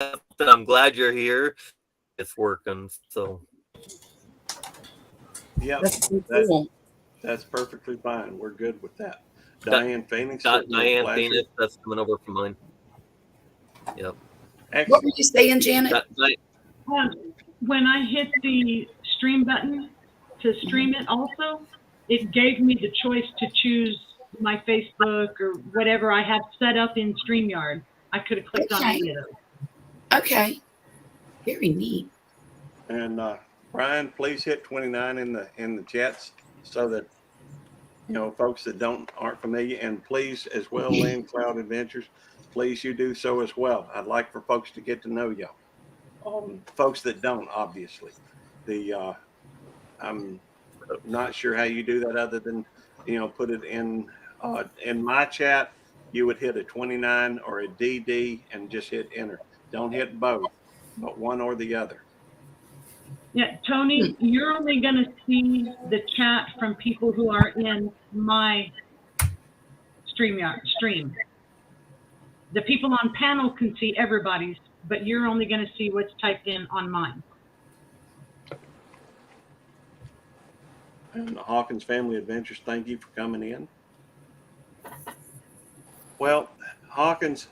I'm glad you're here. It's working. So Yep, That's pretty that cool. that's perfectly fine. We're good with that. got Diane Phoenix, got certainly a Diane pleasure. Phoenix. That's coming over from mine. Yep. What were Excellent. you saying, Janet? Um, when I hit the stream button to stream it also, it gave me the choice to choose my Facebook or whatever I had set up in StreamYard. I could have clicked on Okay. any of those. Okay. Very neat. And Brian, please hit 29 in the chats so that folks that aren't familiar, and please as well, Land Cloud Adventures, please you do so as well. I'd like for folks to get to know y'all. Folks that don't, obviously, I'm not sure how you do that other than put it in my chat. You would hit a 29 or a DD and just hit enter. Don't hit both, but one or the other. Yeah, Tony, you're only going to see the chat from people who are in my stream. The people on panel can see everybody's, but you're only going to see what's typed in on mine. And the Hawkins Family Adventures, thank you for coming in. Well, Hawkins,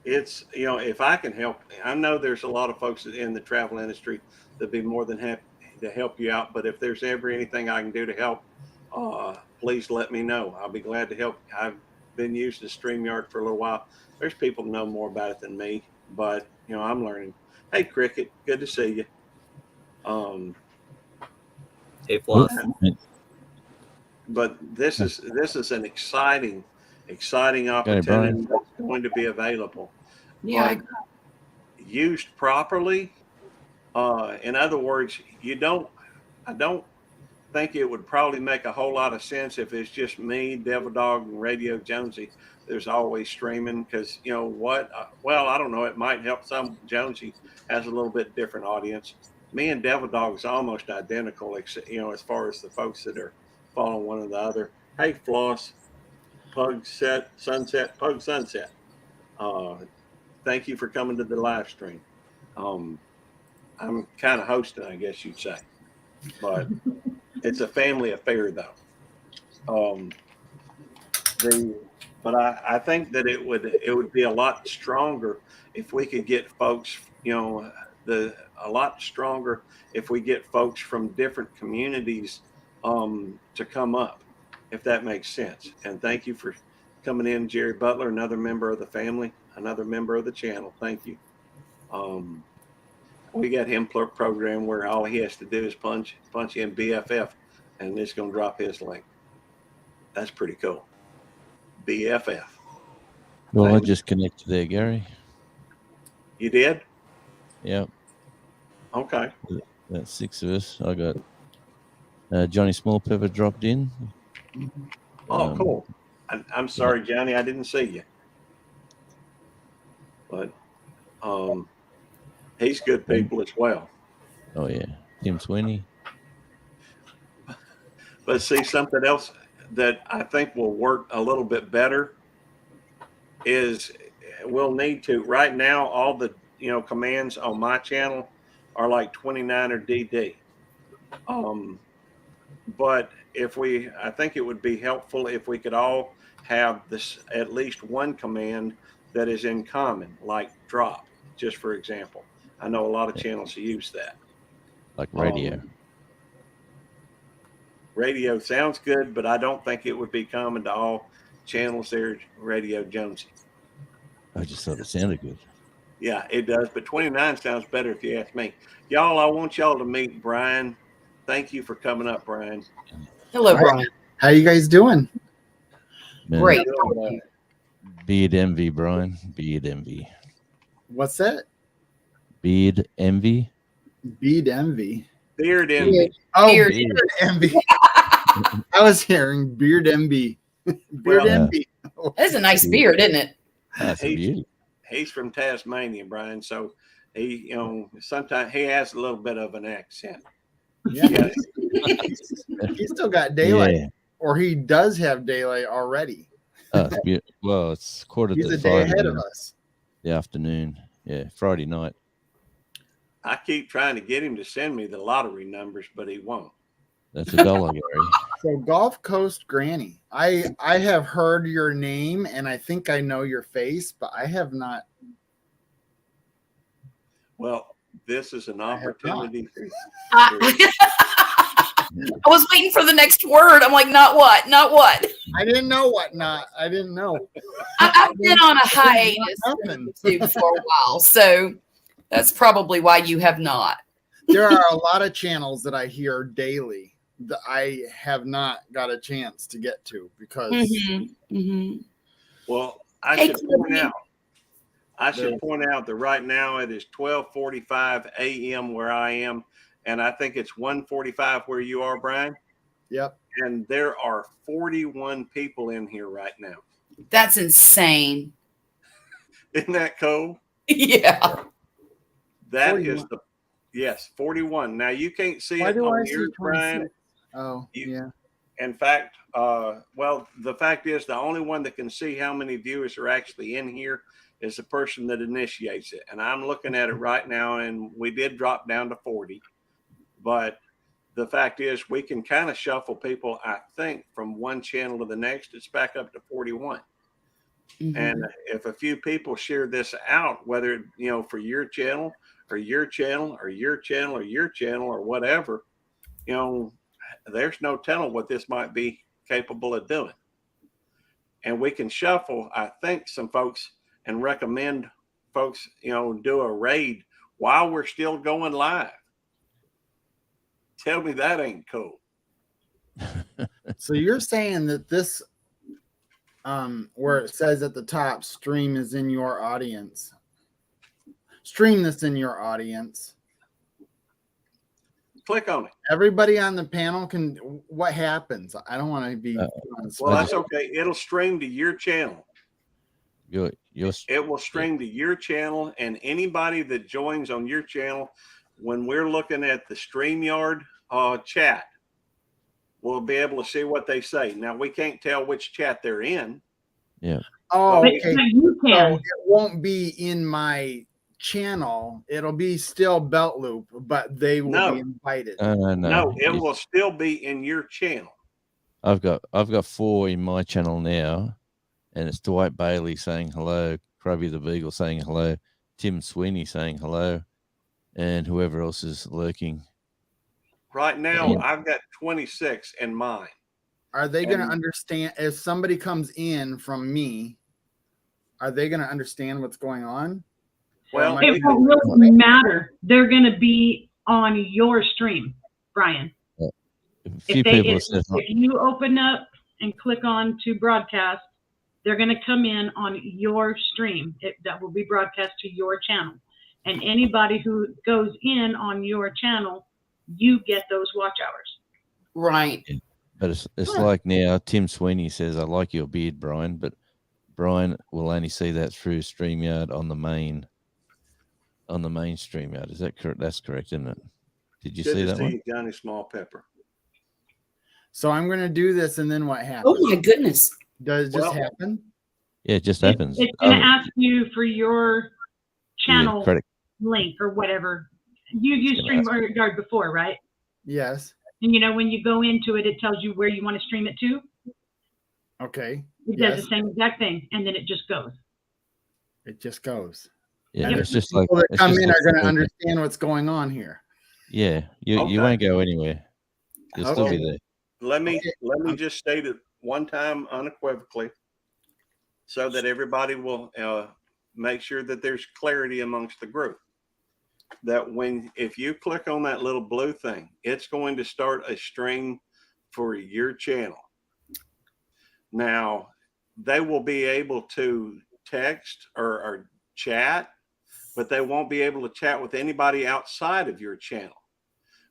it's, if I can help, I know there's a lot of folks in the travel industry that'd be more than happy to help you out. But if there's ever anything I can do to help, please let me know. I'll be glad to help. I've been using StreamYard for a little while. There's people who know more about it than me, but I'm learning. Hey, Cricket, good to see you. Hey, Floss. But this is an exciting opportunity that's going to be available. Yeah. But used properly, in other words, I don't think it would probably make a whole lot of sense if it's just me, Devil Dog, and Radio Jonesy. There's always streaming because well, I don't know. It might help some. Jonesy has a little bit different audience. Me and Devil Dog is almost identical, as far as the folks that are following one or the other. Hey, Floss, Pug Sunset. Thank you for coming to the live stream. I'm kind of hosting, I guess you'd say, but it's a family affair, though. But I think that it would be a lot stronger if we could get folks, a lot stronger if we get folks from different communities to come up, if that makes sense. And thank you for coming in, Jerry Butler, another member of the family, another member of the channel. Thank you. We got him program where all he has to do is punch in BFF, and it's going to drop his link. That's pretty cool. BFF. Well, I just connected there, Gary. You did? Yep. Okay. That's 6 of us. I got Johnny Smallpepper dropped in. Oh, cool. I'm sorry, Johnny, I didn't see you. But he's good people as well. Oh, yeah. Tim Sweeney. But see, something else that I think will work a little bit better is we'll need to, right now, all the, commands on my channel are like 29 or DD. But I think it would be helpful if we could all have this, at least one command that is in common, like drop, just for example. I know a lot of channels use that. Like radio. Radio sounds good, but I don't think it would be common to all channels there, Radio Jonesy. I just thought it sounded good. Yeah, it does. But 29 sounds better if you ask me. Y'all, I want y'all to meet Brian. Thank you for coming up, Brian. Hello, Brian. How you guys doing? Man, Great. Beard envy, Brian. Beard envy. What's that? Beard envy. Beard envy. Beard envy. Oh, Beard beard envy. I was hearing beard envy. Beard envy. That's a nice beard, isn't it? That's a beauty. He's from Tasmania, Brian. So he, sometimes he has a little bit of an accent. Yeah. He's still got daylight, Yeah. or he does have daylight already. Well, it's quarter He's to a day 5 ahead in of us. the afternoon Yeah, Friday night. I keep trying to get him to send me the lottery numbers, but he won't. That's $1, Gary. So Gulf Coast Granny. I have heard your name and I think I know your face, but I have not. Well, this is an have not. opportunity for I was waiting for the next word. I'm like, not what? Not what? I didn't know what not. I didn't know. I've been on a hiatus Nothing. too for a while, so that's probably why you have not. There are a lot of channels that I hear daily that I have not got a chance to get to because Well, I Hey, should point Clippy. out. I should point out that right now it is 12:45 a.m. where I am, and I think it's 1:45 where you are, Brian. yep. And there are 41 people in here right now. That's insane. Isn't that cool? Yeah. That 41. is the yes, 41. Now you can't see Why it do I on see yours, 26? Brian. Oh, You- yeah. In fact, well, the fact is the only one that can see how many viewers are actually in here is the person that initiates it. And I'm looking at it right now, and we did drop down to 40. But the fact is we can kind of shuffle people, I think, from one channel to the next. It's back up to 41. And if a few people share this out, whether, for your channel or your channel or your channel or your channel or whatever, there's no telling what this might be capable of doing. And we can shuffle, I think, some folks and recommend folks, do a raid while we're still going live. Tell me that ain't cool. So you're saying that this, where it says at the top, stream is in your audience. Stream this in your audience. Click on it. Everybody on the panel can. What happens? I don't want to be. Well, that's okay. It'll stream to your channel. You're It will stream to your channel, and anybody that joins on your channel, when we're looking at the StreamYard chat, we'll be able to see what they say. Now, we can't tell which chat they're in. Oh, But okay. you So can. it won't be in my channel. It'll be still Belt Loop, but they will No. be invited. No, it will still be in your channel. I've got 4 in my channel now, and it's Dwight Bailey saying hello, Krabby the Beagle saying hello, Tim Sweeney saying hello, and whoever else is lurking. Right now, Yeah. I've got 26 in mine. Are they going to And- understand if somebody comes in from me? Are they going to understand what's going on? Well, Or am I It won't really matter. They're going to be on your stream, Brian. A few If people have said, if you open up and click on to broadcast, they're going to come in on your stream. That will be broadcast to your channel. And anybody who goes in on your channel, you get those watch hours. Right. but it's like now Tim Sweeney says, I like your beard, Brian, but Brian will only see that through StreamYard on the main StreamYard. Is that correct? That's correct, isn't it? Did you Good see to that see one? you, Johnny Small Pepper. So I'm going to do this, and then what happens? Oh my goodness. Does it just Well- happen? Yeah, it just happens. It's going to ask you for your channel credit. link or whatever. You used gonna ask StreamYard before, right? Yes. And when you go into it, it tells you where you want to stream it to. Okay. It Yes. does the same exact thing, and then it just goes. It just goes. Yeah, And it's the just like people that it's come just in like are going to Twitter. understand what's going on here. Yeah, you Okay. won't go anywhere. You'll still be Okay. there. Let me Okay. just state it one time unequivocally, so that everybody will make sure that there's clarity amongst the group. That if you click on that little blue thing, it's going to start a stream for your channel. Now, they will be able to text or chat, but they won't be able to chat with anybody outside of your channel.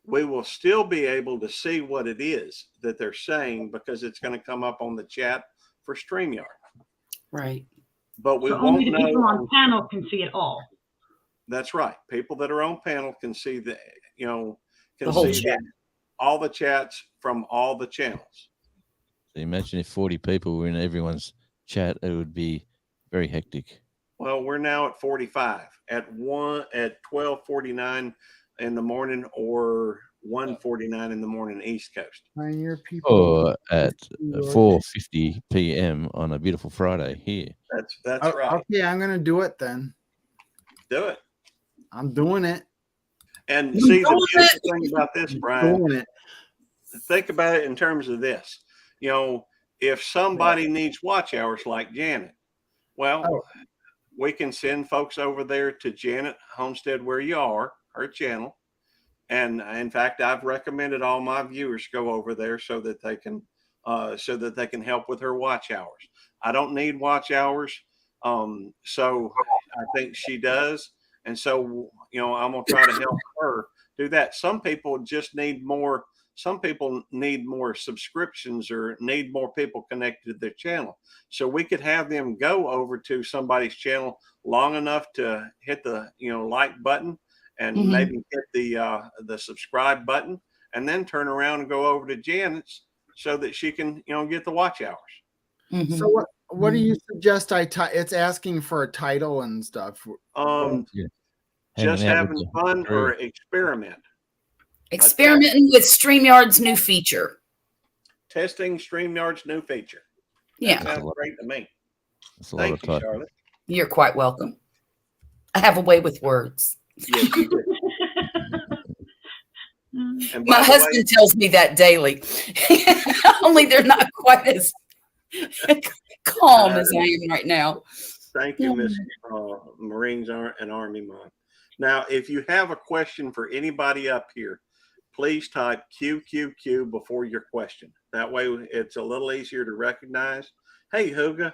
We will still be able to see what it is that they're saying because it's going to come up on the chat for StreamYard. Right. But we So only won't the people know. on panel can see it all. That's right. People that are on panel can see the, can The whole see chat. all the chats from all the channels. So imagine if 40 people were in everyone's chat, it would be very hectic. Well, we're now at 45 at 12:49 in the morning or 1:49 in the morning East Coast. Pioneer people. Or at 4:50 p.m. on a beautiful Friday here. That's Oh, right. okay, I'm gonna do it then. Do it. I'm doing it. And see, the beautiful thing about this, Brian, Doing it. think about it in terms of this. You know, if somebody needs watch hours like Janet, well, Oh. we can send folks over there to Janet Homestead where you are, her channel. And in fact, I've recommended all my viewers go over there so that they can help with her watch hours. I don't need watch hours. So I think she does. And so, you know, I'm gonna try to help her do that. Some people just need more. Some people need more subscriptions or need more people connected to their channel. So we could have them go over to somebody's channel long enough to hit the, you know, like button and Mhm. maybe hit the subscribe button and then turn around and go over to Janet's so that she can, you know, get the watch hours. Mhm. So what do you suggest it's asking for a title and stuff? Just Hanging out having with the fun crew. or experiment. Experimenting with StreamYard's new feature. Testing StreamYard's new feature. Yeah, That sounds great to me. That's a lot Thank of you, type. Charlotte. you're quite welcome. I have a way with words. Yes, you do. And by My the husband tells me that daily. Only they're not quite as calm as I am right now. thank you, Miss Marines and Army Mom. Now, if you have a question for anybody up here, please type QQQ before your question. That way it's a little easier to recognize. Hey, Huga,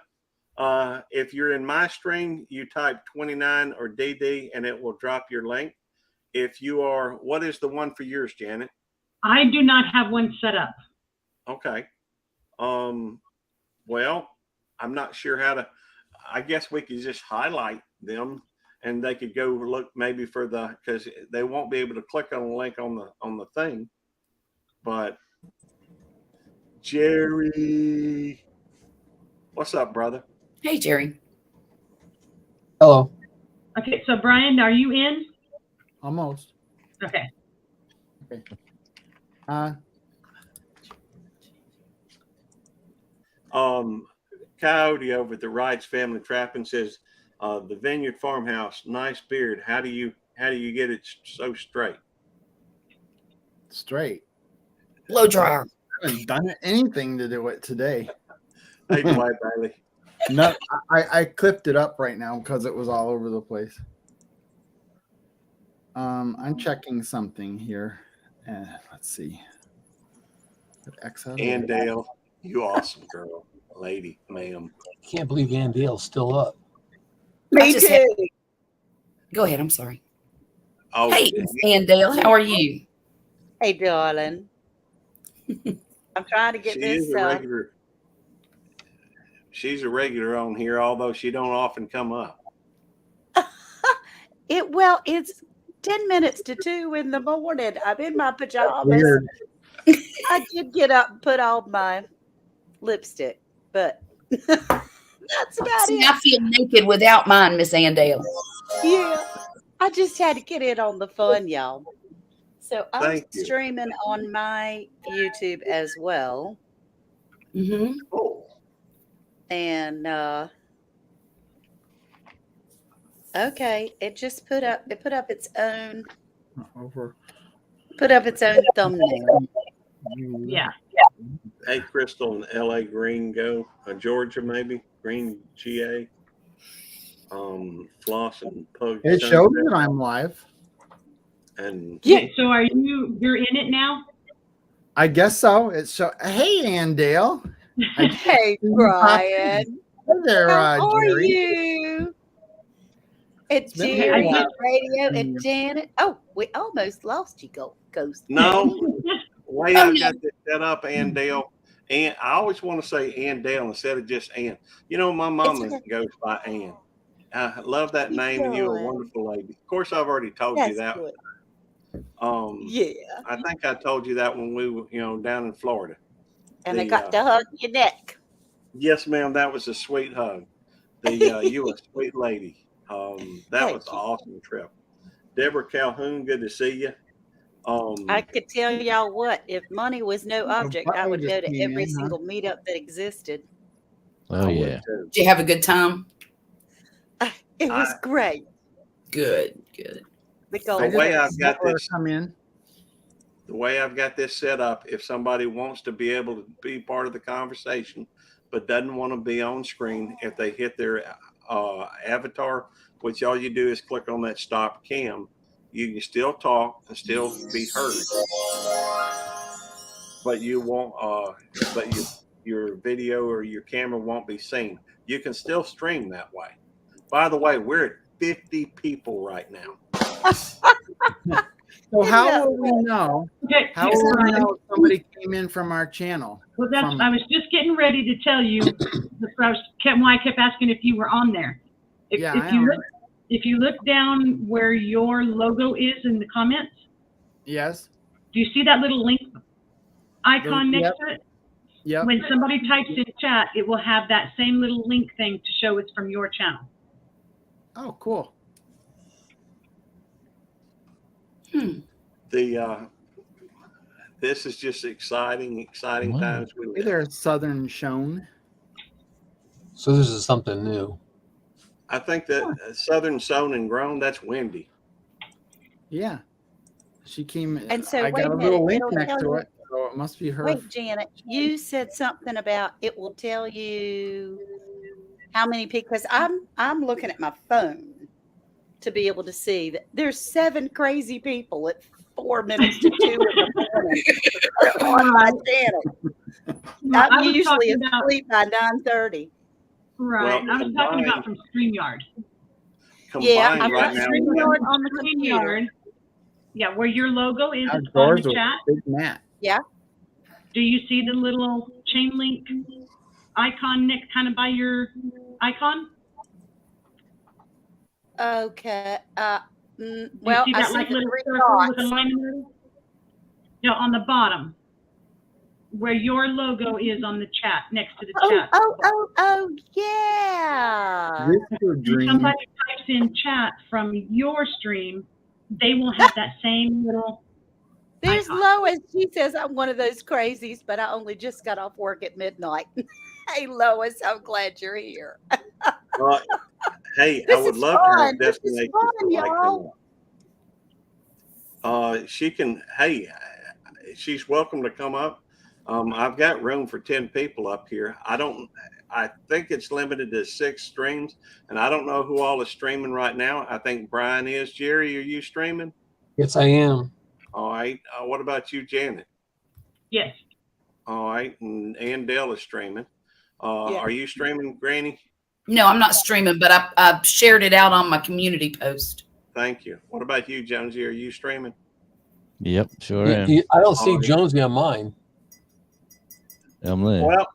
if you're in my stream, you type 29 or DD and it will drop your link. If you are, what is the one for yours, Janet? I do not have one set up. Okay. Well, I'm not sure how to, I guess we could just highlight them and they could go look maybe for because they won't be able to click on a link on the thing. But Jerry, what's up, brother? Hey, Jerry. Hello. Okay, so Brian, are you in? Almost. Okay. Coyote over at the Wrights Family Trapping says, the Vineyard Farmhouse, nice beard. How do you get it so straight? Straight. Blow dryer. I haven't done anything to do it today. Hey, Dwight Bailey. No, I clipped it up right now because it was all over the place. I'm checking something here. Let's see. X out of And there. Dale, you awesome girl, lady, ma'am. Can't believe Ann Dale's still up. Me too. Go ahead. I'm sorry. Oh, Hey, Andale, how are you? Hey, darling. I'm trying to get she this. is a regular. She's a regular on here, although she don't often come up. It's 10 minutes to 2 in the morning. I'm in my pajamas. Weird. I did get up and put on my lipstick, but that's about See, it. I feel naked without mine, Miss Andale. Yeah, I just had to get in on the fun, y'all. So I'm Thank you. streaming on my YouTube as well, Mm-hmm. Oh, and okay, it just put up its own Over. thumbnail. Yeah. hey, Crystal and L.A. Green go. Georgia maybe Green GA. Floss and Pug. It shows that I'm live. And Yeah. So you're in it now? I guess so. Hey, Andale. Hey, Brian. Hey there, How are Jerry. you? It's been a Jerry while. on radio and Janet. Oh, we almost lost you, Ghost. no, way Oh, I no. got this set up, Ann Dale. And I always want to say Ann Dale instead of just Ann. You know, my mama okay. goes by Ann. I love that You name, and you're a good. wonderful lady. Of course, I've already told you That's that. good. Yeah. Yeah. I think I told you that when we were, down in Florida. And I The, got to hug your neck. Yes, ma'am. That was a sweet hug. You a sweet lady. That Thank was an you. awesome trip. Deborah Calhoun, good to see you. I could tell y'all what, if money was no object, I Butler would just go to came every in, huh? single meetup that existed. Oh I would yeah. too. Did you have a good time? It was great Good, good. because The way I've got Butler this, come in. the way I've got this set up, if somebody wants to be able to be part of the conversation, but doesn't want to be on screen, if they hit their avatar, which all you do is click on that stop cam, you can still talk and still be heard, but you won't. Your video or your camera won't be seen. You can still stream that way. By the way, we're at 50 people right now. So how will we know? Okay, How yes, will we Brian. know if somebody came in from our channel? Well, that's, From- I was just getting ready to tell you, why I kept asking if you were on there. Yeah, I If you am. look, if you look down where your logo is in the comments, Yes. do you see that little link icon Yep. next to it? Yep. When somebody types in chat, it will have that same little link thing to show it's from your channel. Oh, cool. This is just exciting Wow. times we Hey live. there, Southern Shone. So this is something new. I think that Southern Sown and Grown, that's Wendy. Yeah. She came. And so, I wait got a a little minute, link it'll next tell to you- it, so it must be her. wait, Janet, you said something about it will tell you how many people. Because I'm looking at my phone to be able to see that there's 7 crazy people at 4 minutes to 2 in the morning on my channel. I I'm was usually talking about, asleep by 9:30. right, Well, I was talking about from StreamYard. Yeah, Combined I've right got now. StreamYard on the computer. StreamYard, yeah, where your logo is on Outdoors the with chat. Big Matt. Do you see the little chain link icon next, kind of by your icon? Okay. Do you Well, see I that see like the little 3 circle with a dots. line in the middle? No, on the bottom, where your logo is on the chat, next to the chat. Oh, yeah. Whisper When Dream. somebody types in chat from your stream, they will have that same little. There's icon. Lois. She says I'm one of those crazies, but I only just got off work at midnight. Hey, Lois, I'm glad you're here. Hey, I This would is love to have fun. This is destinations fun, like y'all. that. She can. Hey, she's welcome to come up. I've got room for 10 people up here. I think it's limited to 6 streams, and I don't know who all is streaming right now. I think Brian is. Jerry, are you streaming? Yes, I am. All right. What about you, Janet? Yes, All right, and Dale is streaming. Yeah. Are you streaming, Granny? No, I'm not streaming, but I shared it out on my community post. Thank you. What about you, Jonesy? Are you streaming? Yep, sure am. I don't see Oh, yeah. Jonesy on mine. I'm there. Well,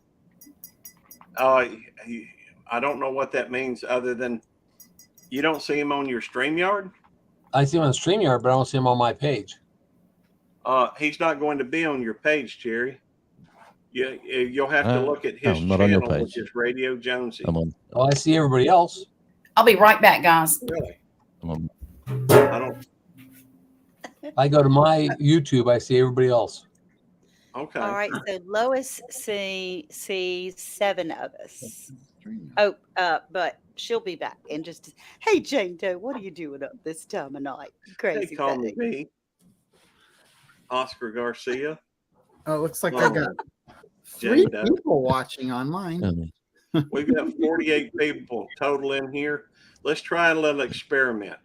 I don't know what that means other than you don't see him on your StreamYard. I see him on StreamYard, but I don't see him on my page. He's not going to be on your page, Jerry. You'll have to look at his not on your channel, which page. is Radio Jonesy. I'm on. Oh, I see everybody else. I'll be right back, guys. Really? I'm on. I don't. I go to my YouTube, I see everybody else. Okay. All right. So Lois sees 7 of us. Oh, but she'll be back in just. Hey, Jane Doe, what are you doing up this time of night? You They crazy call me thing. B. Oscar Garcia. Oh, it looks like I got Jane 3 Doe. people watching online. We've got 48 people total in here. Let's try a little experiment.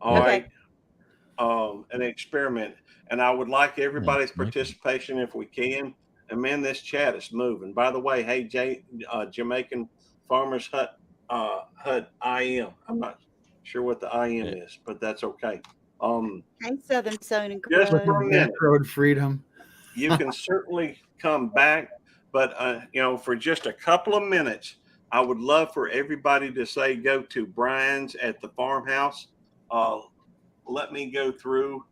All Okay. right. An experiment. And I would like everybody's Okay. participation if we can. And man, this chat is moving. By the way, hey, Jamaican Farmers Hut IM. I'm not sure what the IM is, but that's okay. Hey, Southern Sown and Just Grown. for a minute. Road Freedom. You can certainly come back, but for just a couple of minutes, I would love for everybody to say go to Brian's at the farmhouse. Let me go through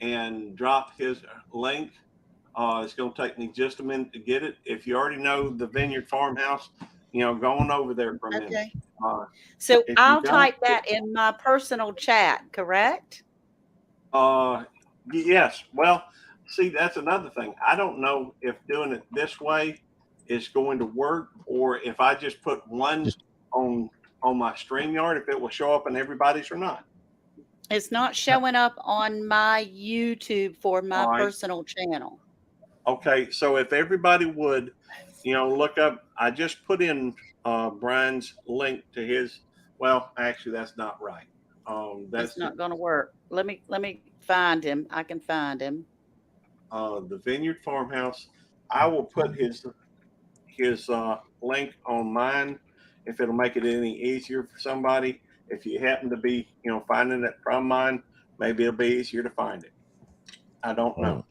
and drop his link. It's going to take me just a minute to get it. If you already know the Vineyard Farmhouse, go on over there for a minute. Okay. So if you I'll don't- type that in my personal chat, correct? Yes. Well, see, that's another thing. I don't know if doing it this way is going to work, or if I just put one Just- on my StreamYard, if it will show up in everybody's or not. It's not showing up on my YouTube for my All right. personal channel. Okay, so if everybody would, look up, I just put in Brian's link to his. Well, actually, that's not right. That's not going to work. Let me find him. I can find him. The Vineyard Farmhouse. I will put his link on mine if it'll make it any easier for somebody. If you happen to be, finding it from mine, maybe it'll be easier to find it. I don't know.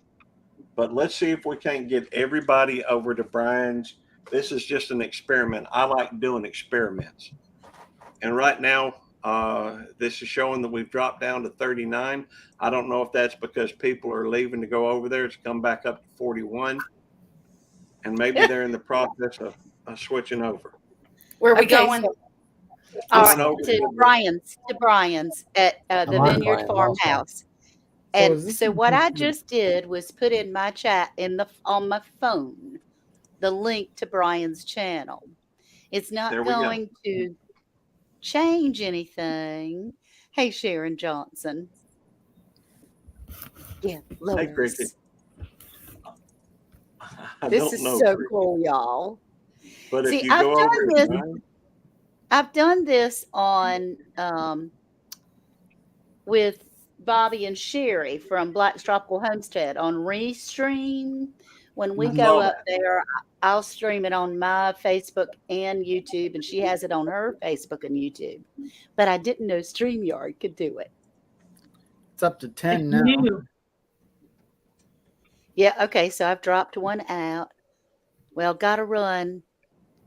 But let's see if we can't get everybody over to Brian's. This is just an experiment. I like doing experiments. And right now, this is showing that we've dropped down to 39. I don't know if that's because people are leaving to go over there. It's come back up to 41. And maybe they're in the process of switching over. Where are we Okay, going? so- Going All over right, to- to Brian's at the I'm on Vineyard Brian's also. Farmhouse. So And is this so in what I YouTube? just did was put in my chat on my phone the link to Brian's channel. It's not There we go. going to change anything. Hey, Sharon Johnson. Yeah, Hey, Lois. Cricket. I This don't is know, so Cricket. cool, y'all. But See, if you I've go done over to this. Brian, I've done this on with Bobby and Sherry from Black's Tropical Homestead on Restream. When we I go saw up that. there, I'll stream it on my Facebook and YouTube, and she has it on her Facebook and YouTube. But I didn't know StreamYard could do it. It's up to 10 It's now. new. Yeah, okay, so I've dropped one out. Well, gotta run.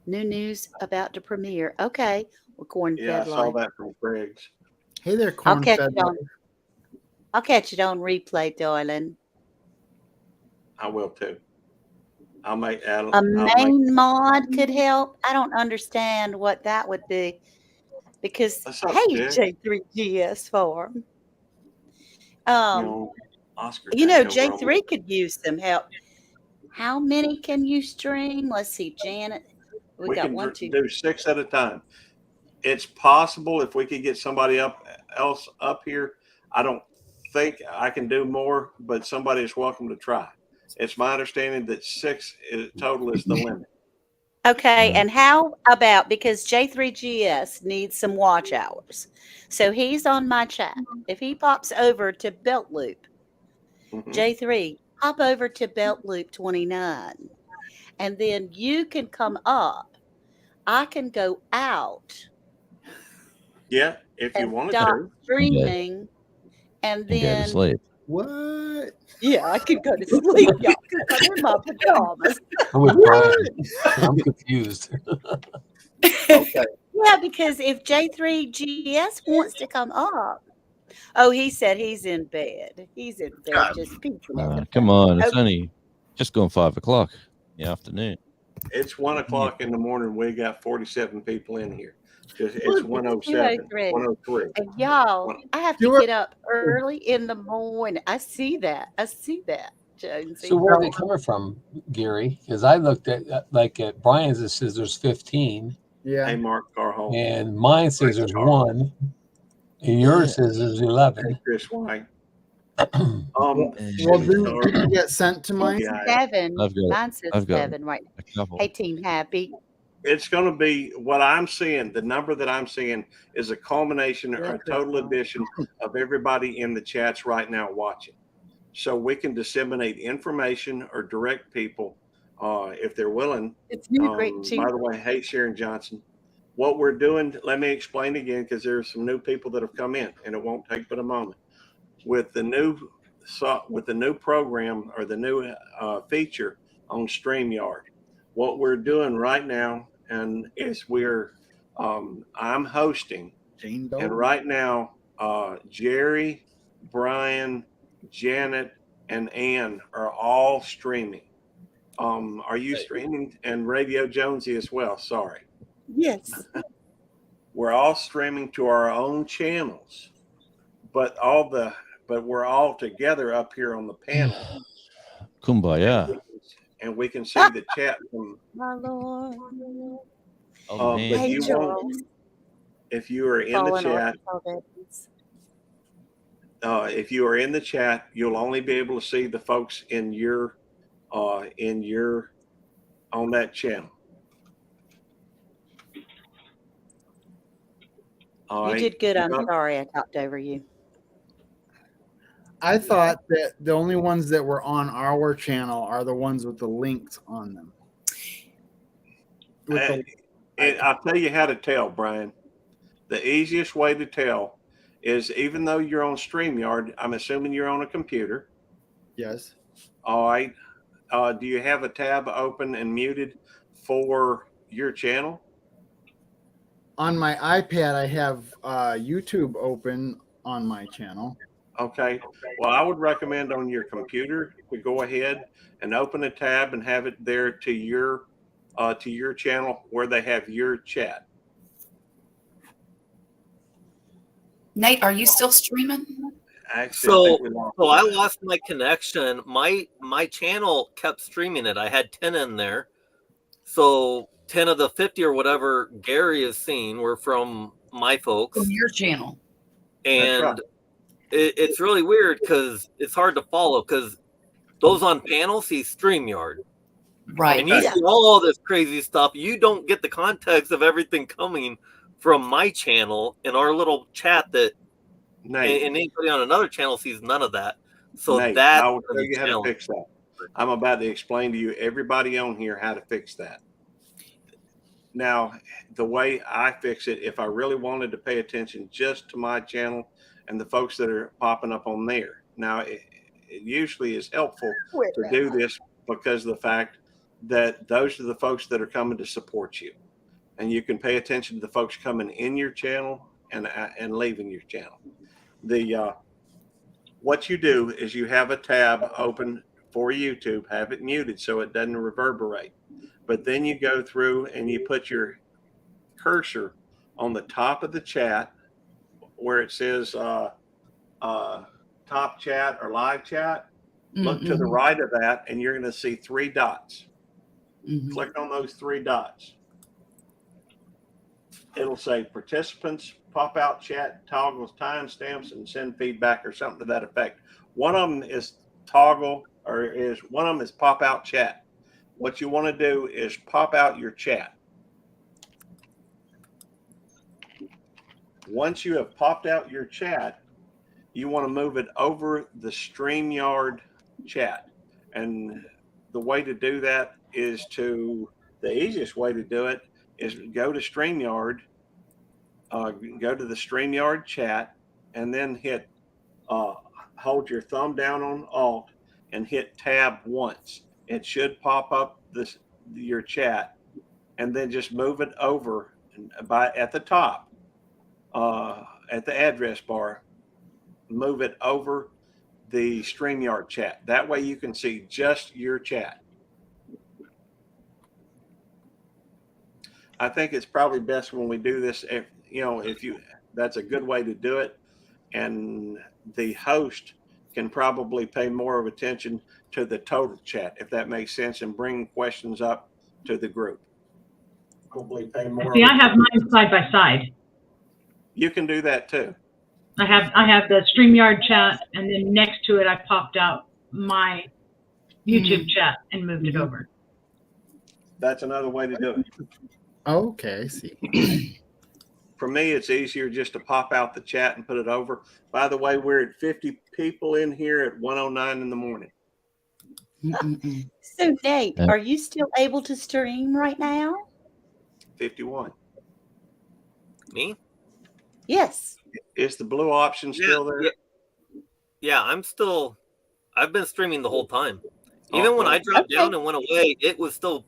New news about to premiere. Okay, well, corn yeah, I fed saw life. that from Craig's. Hey there, I'll catch corn-fed. it on. I'll catch it on replay, darling. I will too. I'll make A I'll make main mod could help. I don't understand what that would be because What's up, hey, Dick? J3GS Farm. Oscar. J3 could use some help. How many can you stream? Let's see, Janet. We got can one, two. do 6 at a time. It's possible if we could get somebody else up here. I don't think I can do more, but somebody is welcome to try. It's my understanding that 6 total is the limit. Okay, and how about because J3GS needs some watch hours, so he's on my chat. If he pops over to Belt Loop, Mhm. J3, hop over to Belt Loop 29, and then you can come up. I can go out Yeah, if you and wanted stop to. streaming, and And go to then sleep. What? yeah, I can go to sleep, y'all, because I'm in my pajamas. I'm with Brian. I'm confused. Okay. Yeah, because if J3GS wants to come up, oh, he said he's in bed. He's in bed, just peeking at the Come phone. on. It's Okay. only just gone 5 o'clock in the afternoon. It's 1 o'clock in the morning. We got 47 people in here. It's 107, 2:03. 103. And y'all, I have to You were- get up early in the morning. I see that, Jonesy. So where are they coming from, Gary? Because I looked at at Brian's, it says there's 15, Yeah. Hey, Mark Carhall. and mine says there's 1, and yours says there's 11. Hey, Chris White. Well, Shitty didn't car. you get sent to mine? Yeah. 7. I've got- Mine says I've got- 7 right now. a couple. Hey, Team Happy. It's going to be what I'm seeing. The number that I'm seeing is a culmination or a total addition of everybody in the chats right now watching. So we can disseminate information or direct people if they're willing. It's new great By the way, hey, Sharon Johnson. What we're doing, let me explain again because there's some new people that have come in and it won't take but a moment. With the new program or the new feature on StreamYard, what we're doing right now and is I'm hosting, Jane Doe. and right now Jerry, Brian, Janet, and Ann are all streaming. Are you streaming? And Radio Jonesy as well. Sorry. Yes. we're all streaming to our own channels, but we're all together up here on the panel, Kumbaya. and we can see the chat from. My Lord. Oh, man. But Hey, you Charles. won't, if you are in the Fallen chat, Arkansas veterans. if you are in the chat, you'll only be able to see the folks in your on that channel. All You right? did good. I'm You're not- sorry I talked over you. I thought that the only ones that were on our channel are the ones with the links on them. With the- I'll tell you how to tell, Brian. The easiest way to tell is, even though you're on StreamYard, I'm assuming you're on a computer. yes. All right. Do you have a tab open and muted for your channel? On my iPad, I have YouTube open on my channel. Okay. Well, I would recommend on your computer to go ahead and open a tab and have it there to your channel where they have your chat. Nate, are you still streaming? Actually, I think we So I lost my connection. My channel kept streaming it. I had 10 in there. So 10 of the 50 or whatever Gary is seeing were from my folks. From your channel. And right. it's really weird because it's hard to follow, because those on panel see StreamYard. Right. And you see all this crazy stuff. You don't get the context of everything coming from my channel and our little chat that, Nate, and anybody on another channel sees none of that. So Nate, that's I will tell you how to challenge. fix that. I'm about to explain to you, everybody on here, how to fix that. Now, the way I fix it, if I really wanted to pay attention just to my channel and the folks that are popping up on there. Now, it usually is helpful to do this because of the fact that those are the folks that are coming to support you. And you can pay attention to the folks coming in your channel and leaving your channel. What you do is you have a tab open for YouTube, have it muted so it doesn't reverberate. But then you go through and you put your cursor on the top of the chat where it says top chat or live chat. Look to the right of that and you're going to see 3 dots. Click on those 3 dots. It'll say participants, pop out chat, toggles timestamps, and send feedback or something to that effect. One of them is toggle, or one of them is pop out chat. What you want to do is pop out your chat. Once you have popped out your chat, you want to move it over the StreamYard chat. And the way to do that is the easiest way to do it is go to StreamYard, go to the StreamYard chat, and then hit, hold your thumb down on Alt and hit Tab once. It should pop up your chat, and then just move it over at the top, at the address bar. Move it over the StreamYard chat. That way you can see just your chat. I think it's probably best when we do this, that's a good way to do it. And the host can probably pay more of attention to the total chat, if that makes sense, and bring questions up to the group. Probably pay more. See, I have mine side by side. You can do that too. I have the StreamYard chat, and then next to it, I popped out my YouTube chat and moved it over. That's another way to do it. Okay, I see. For me, it's easier just to pop out the chat and put it over. By the way, we're at 50 people in here at 1:09 in the morning. So, Nate, are you still able to stream right now? 51. Me? Yes. Is the blue option still there? Yeah, I've been streaming the whole time. Even when I Okay. dropped down and went away, it was still,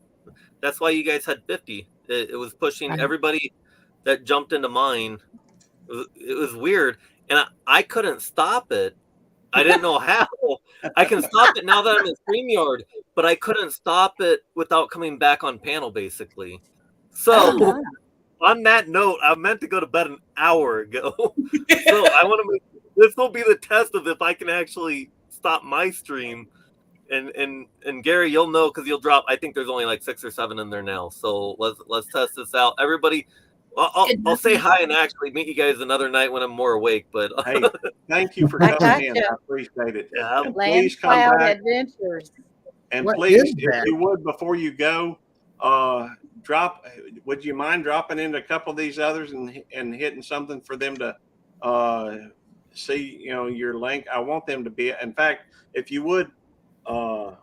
that's why you guys had 50. It was pushing everybody that jumped into mine. It was weird. And I couldn't stop it. I didn't know how. I can stop it now that I'm in StreamYard, but I couldn't stop it without coming back on panel, basically. So on that note, I meant to go to bed an hour ago. So I want to make this will be the test of if I can actually stop my stream. And Gary, you'll know because you'll drop. I think there's only like 6 or 7 in there now. So let's test this out. Everybody, I'll say hi and actually meet you guys another night when I'm more awake. But Hey, thank you for I coming in. gotcha. I appreciate it. Yeah. And Land please come Cloud back. Adventures. And What please, is if that? you would, before you go, would you mind dropping into a couple of these others and hitting something for them to see, your link? I want them to be, in fact, if you would,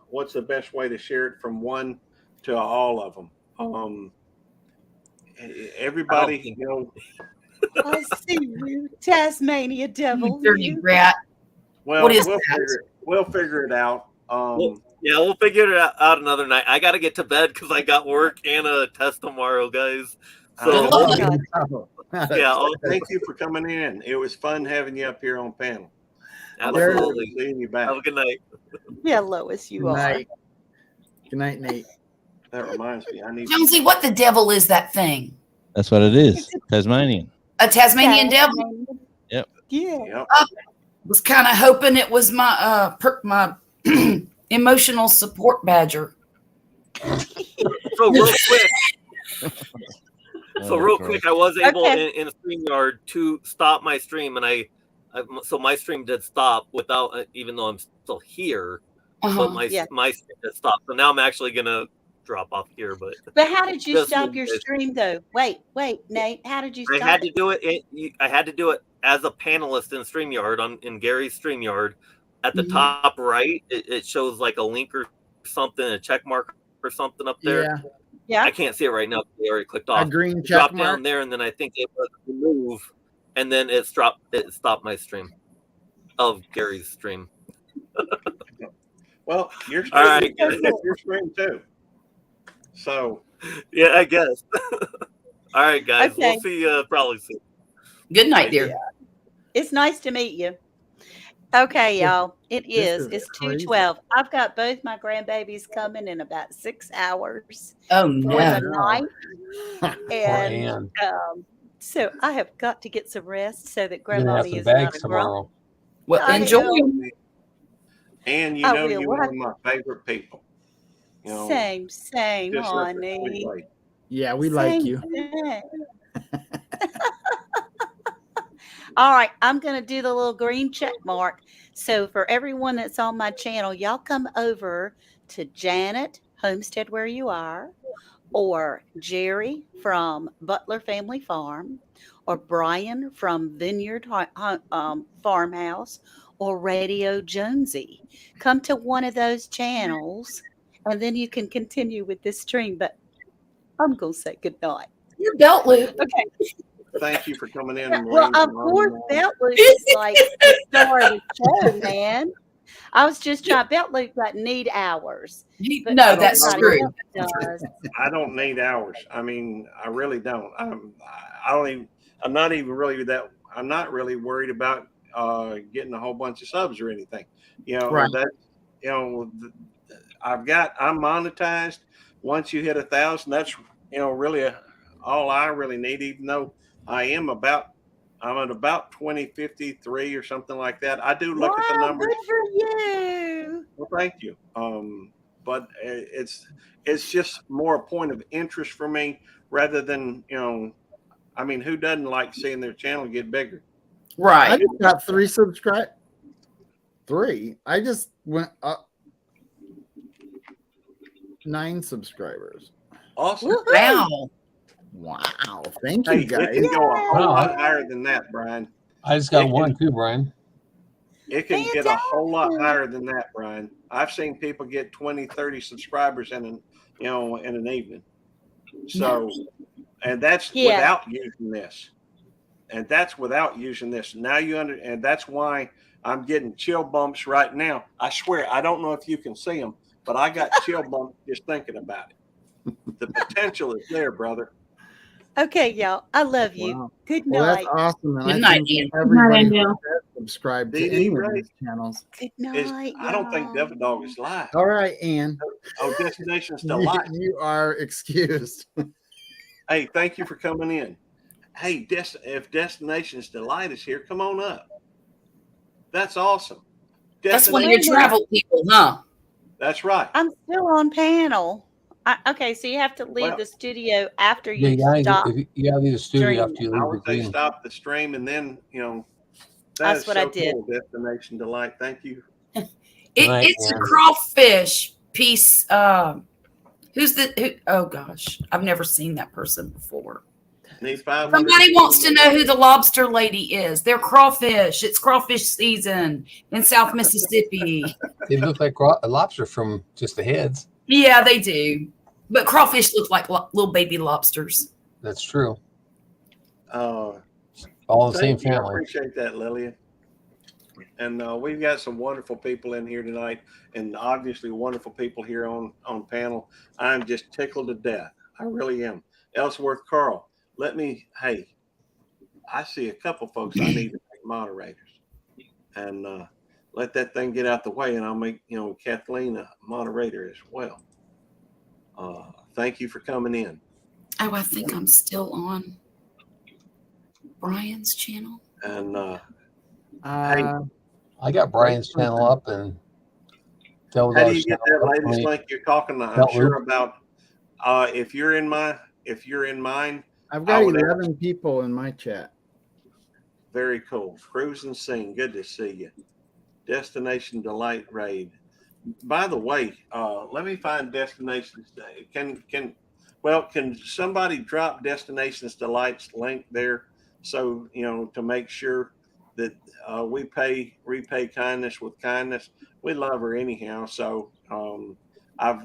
what's the best way to share it from one to all of them? Everybody, I see you, Tasmania Devil. Dirty You. rat. well, What is we'll that? figure it out. Yeah, we'll figure it out another night. I got to get to bed because I got work and a test tomorrow, guys. I So know. yeah, Thank you for coming in. It was fun having you up here on panel. absolutely. Seeing you back. Have a good night. Yeah, Lois, you Good are. night. Good night, Nate. That reminds me, I need. Jonesy, what the devil is that thing? That's what it is. Tasmanian. A Tasmanian devil? Yep. Yeah. Yep. Was kind of hoping it was my my emotional support badger. So real quick, Oh, real Christ. quick, I was able Okay. in StreamYard to stop my stream, and so my stream did stop without, even though I'm still here, but Uh-huh. my Yeah. my stream did stop. So now I'm actually gonna drop off here, but But how did you Just stop in your case. stream though? Wait, Nate. How did you I stop had to it? do it. I had to do it as a panelist in StreamYard in Gary's StreamYard. At the Mhm. top right, it shows like a link or something, a check mark or something up there. Yeah, Yeah. I can't see it right now. They already clicked a off. green check Drop mark. down there, and then I think it was remove, and then it stopped my stream of Gary's stream. Well, your All stream, right, is your stream too. So Yeah, I guess. All right, guys. Okay. We'll see you probably soon. Good night, dear. It's nice to meet you. Okay, y'all. It This is. is It's crazy. 2:12. I've got both my grandbabies coming in about 6 hours Oh for no. the no. night. Poor And Ann. so I have got to get some rest so that You're gonna have grandmommy to is beg not a grump. tomorrow. Well, I enjoy. will. and you I know will. you're We'll one of my favorite people. Same, just such a sweet honey. lady. Yeah, we like Same you. thing. All right, I'm going to do the little green check mark. So for everyone that's on my channel, y'all come over to Janet Homestead Where You Are, or Jerry from Butler Family Farm, or Brian from Vineyard Farmhouse, or Radio Jonesy. Come to one of those channels, and then you can continue with this stream. But I'm going to say good night. Your belt loop. Okay. Thank you for coming in. Well, Maureen, of and course, Ron. Belt Loop is like the star of the show, man. I was just trying. Belt Loop got need hours. But No, that's everybody true. else does. I don't need hours. I mean, I really don't. I don't even. I'm not even really that. I'm not really worried about getting a whole bunch of subs or anything. Right. That. I'm monetized. Once you hit 1,000, that's really all I really need. Even though I'm at about 2053 or something like that. I do look at the Wow, numbers. good for you. Well, thank you. But it's just more a point of interest for me rather than I mean, who doesn't like seeing their channel get bigger? I Right. just got 3 subscribe. 3. I just went up 9 subscribers. Awesome. Woohoo. Wow. Wow. Thank Hey, you it guys. can go a whole Wow. lot higher than that, Brian. I just got It one can- too, Brian. It can get a whole lot Fantastic. higher than that, Brian. I've seen people get 20, 30 subscribers in an evening. So, and that's Yeah. without using this. And that's without using this. Now and that's why I'm getting chill bumps right now. I swear, I don't know if you can see them, but I got chill bumps just thinking about it. The potential is there, brother. Okay, y'all. I love you. Wow. Good Well, that's night. awesome. And Good I night, think Ian. everybody Good night, Angel. should subscribe to Dee Dee, any of right? these channels. Good Is night. I don't think y'all. Devil Dog is live. All right, Ann. Oh, Destination's You, still live. you are excused. Hey, thank you for coming in. Hey, if Destinations Delight is here, come on up. That's awesome. That's one of Destination- your travel people, huh? That's right. I'm still on panel. Okay, so you have to leave Well, the studio after Yeah, you stop. you gotta leave the studio streaming. after you I leave the would say green. stop the stream and then, That's is what so I did. cool. Destination Delight. Thank you. Night, It's a man. crawfish piece. Oh gosh, I've never seen that person before. Need 500. Somebody wants to know who the lobster lady is. They're crawfish. It's crawfish season in South Mississippi. They look like a lobster from just the heads. Yeah, they do. But crawfish look like little baby lobsters. That's true. Uh, All the same Thank you. I family. appreciate that, Lillian. And we've got some wonderful people in here tonight, and obviously wonderful people here on panel. I'm just tickled to death. I really am. Ellsworth Carl, hey, I see a couple folks I need to make moderators, and let that thing get out the way, and I'll make Kathleen a moderator as well. Thank you for coming in. Oh, I think I'm still on Brian's channel. And I got Brian's channel up and how do you get that latest link you're talking? I'm sure about. If you're in mine, I've got 11 people in my chat. very cool. Cruise and Scene, good to see you. Destination Delight Raid. By the way, let me find Destinations. Can somebody drop Destinations Delight's link there, so to make sure that we repay kindness with kindness. We love her anyhow. So I've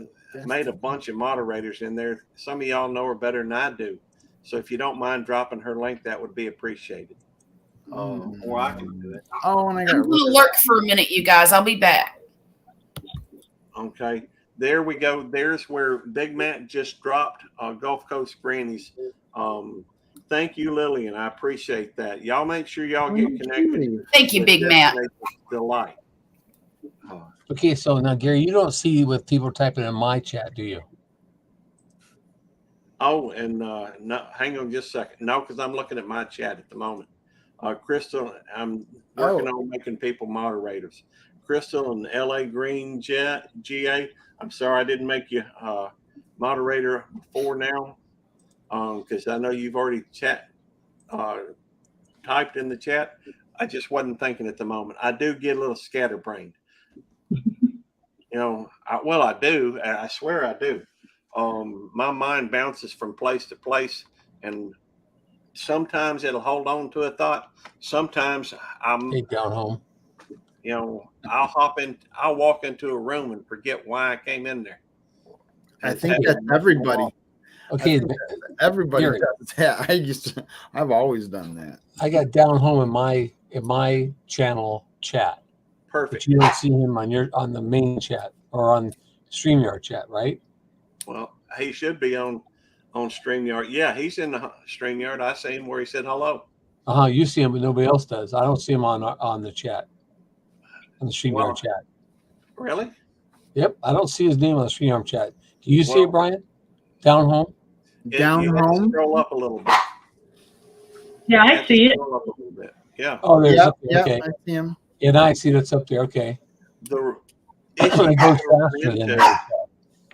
made a bunch of moderators in there. Some of y'all know her better than I do. So if you don't mind dropping her link, that would be appreciated. Or I can do it. Oh, and I I'm got going to lurk for a minute, you guys. I'll be back. Okay, there we go. There's where Big Matt just dropped Gulf Coast Grannies. Thank you, Lillian. I appreciate that. Y'all make sure y'all get connected. Thank you, with Big Matt. Destination Delight. Okay, so now Gary, you don't see with people typing in my chat, do you? Oh, and no, hang on just a second. No, because I'm looking at my chat at the moment. Crystal, I'm working on making people moderators. Crystal and LA Green GA. I'm sorry I didn't make you moderator before now, because I know you've already typed in the chat. I just wasn't thinking at the moment. I do get a little scatterbrained. I do. I swear I do. My mind bounces from place to place, and sometimes it'll hold on to a thought. Sometimes Hey, down home. I'll walk into a room and forget why I came in there. I think that's everybody. Okay, Everybody Gary. does that. I've always done that. I got down home in my channel chat. Perfect. But you don't see him on the main chat or on StreamYard chat, right? Well, he should be on StreamYard. Yeah, he's in the StreamYard. I see him where he said hello. You see him, but nobody else does. I don't see him on the chat, on the StreamYard chat. Really? Yep, I don't see his name on the StreamYard chat. Do you see Well, it, Brian? Down home? Down you have to home. scroll up a little bit. Yeah, You I have to see it. scroll up a little bit. Yeah. Oh, there's Yep, okay. yep, I see him. And I see that's up there. Okay. The It issue goes faster than into that.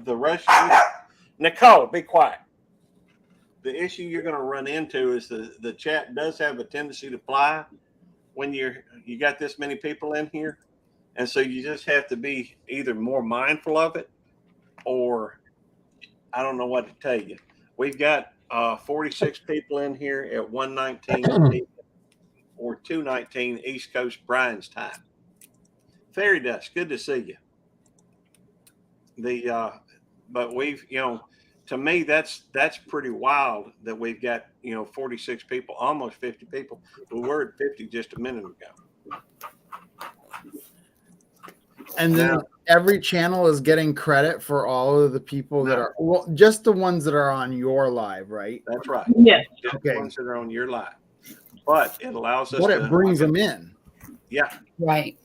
the rush. Nicole, be quiet. The issue you're going to run into is the chat does have a tendency to fly when you got this many people in here, and so you just have to be either more mindful of it, or I don't know what to tell you. We've got 46 people in here at 1:19 or 2:19 East Coast Brian's time. Fairy dust, good to see you. But we've to me that's pretty wild that we've got 46 people, almost 50 people. We were at 50 just a minute ago. And then every channel is getting credit for all of the people that are just the ones that are on your live, right? That's right. Yes. Just Okay. the ones that are on your live. But it allows us But to it brings them in. Yeah. Right.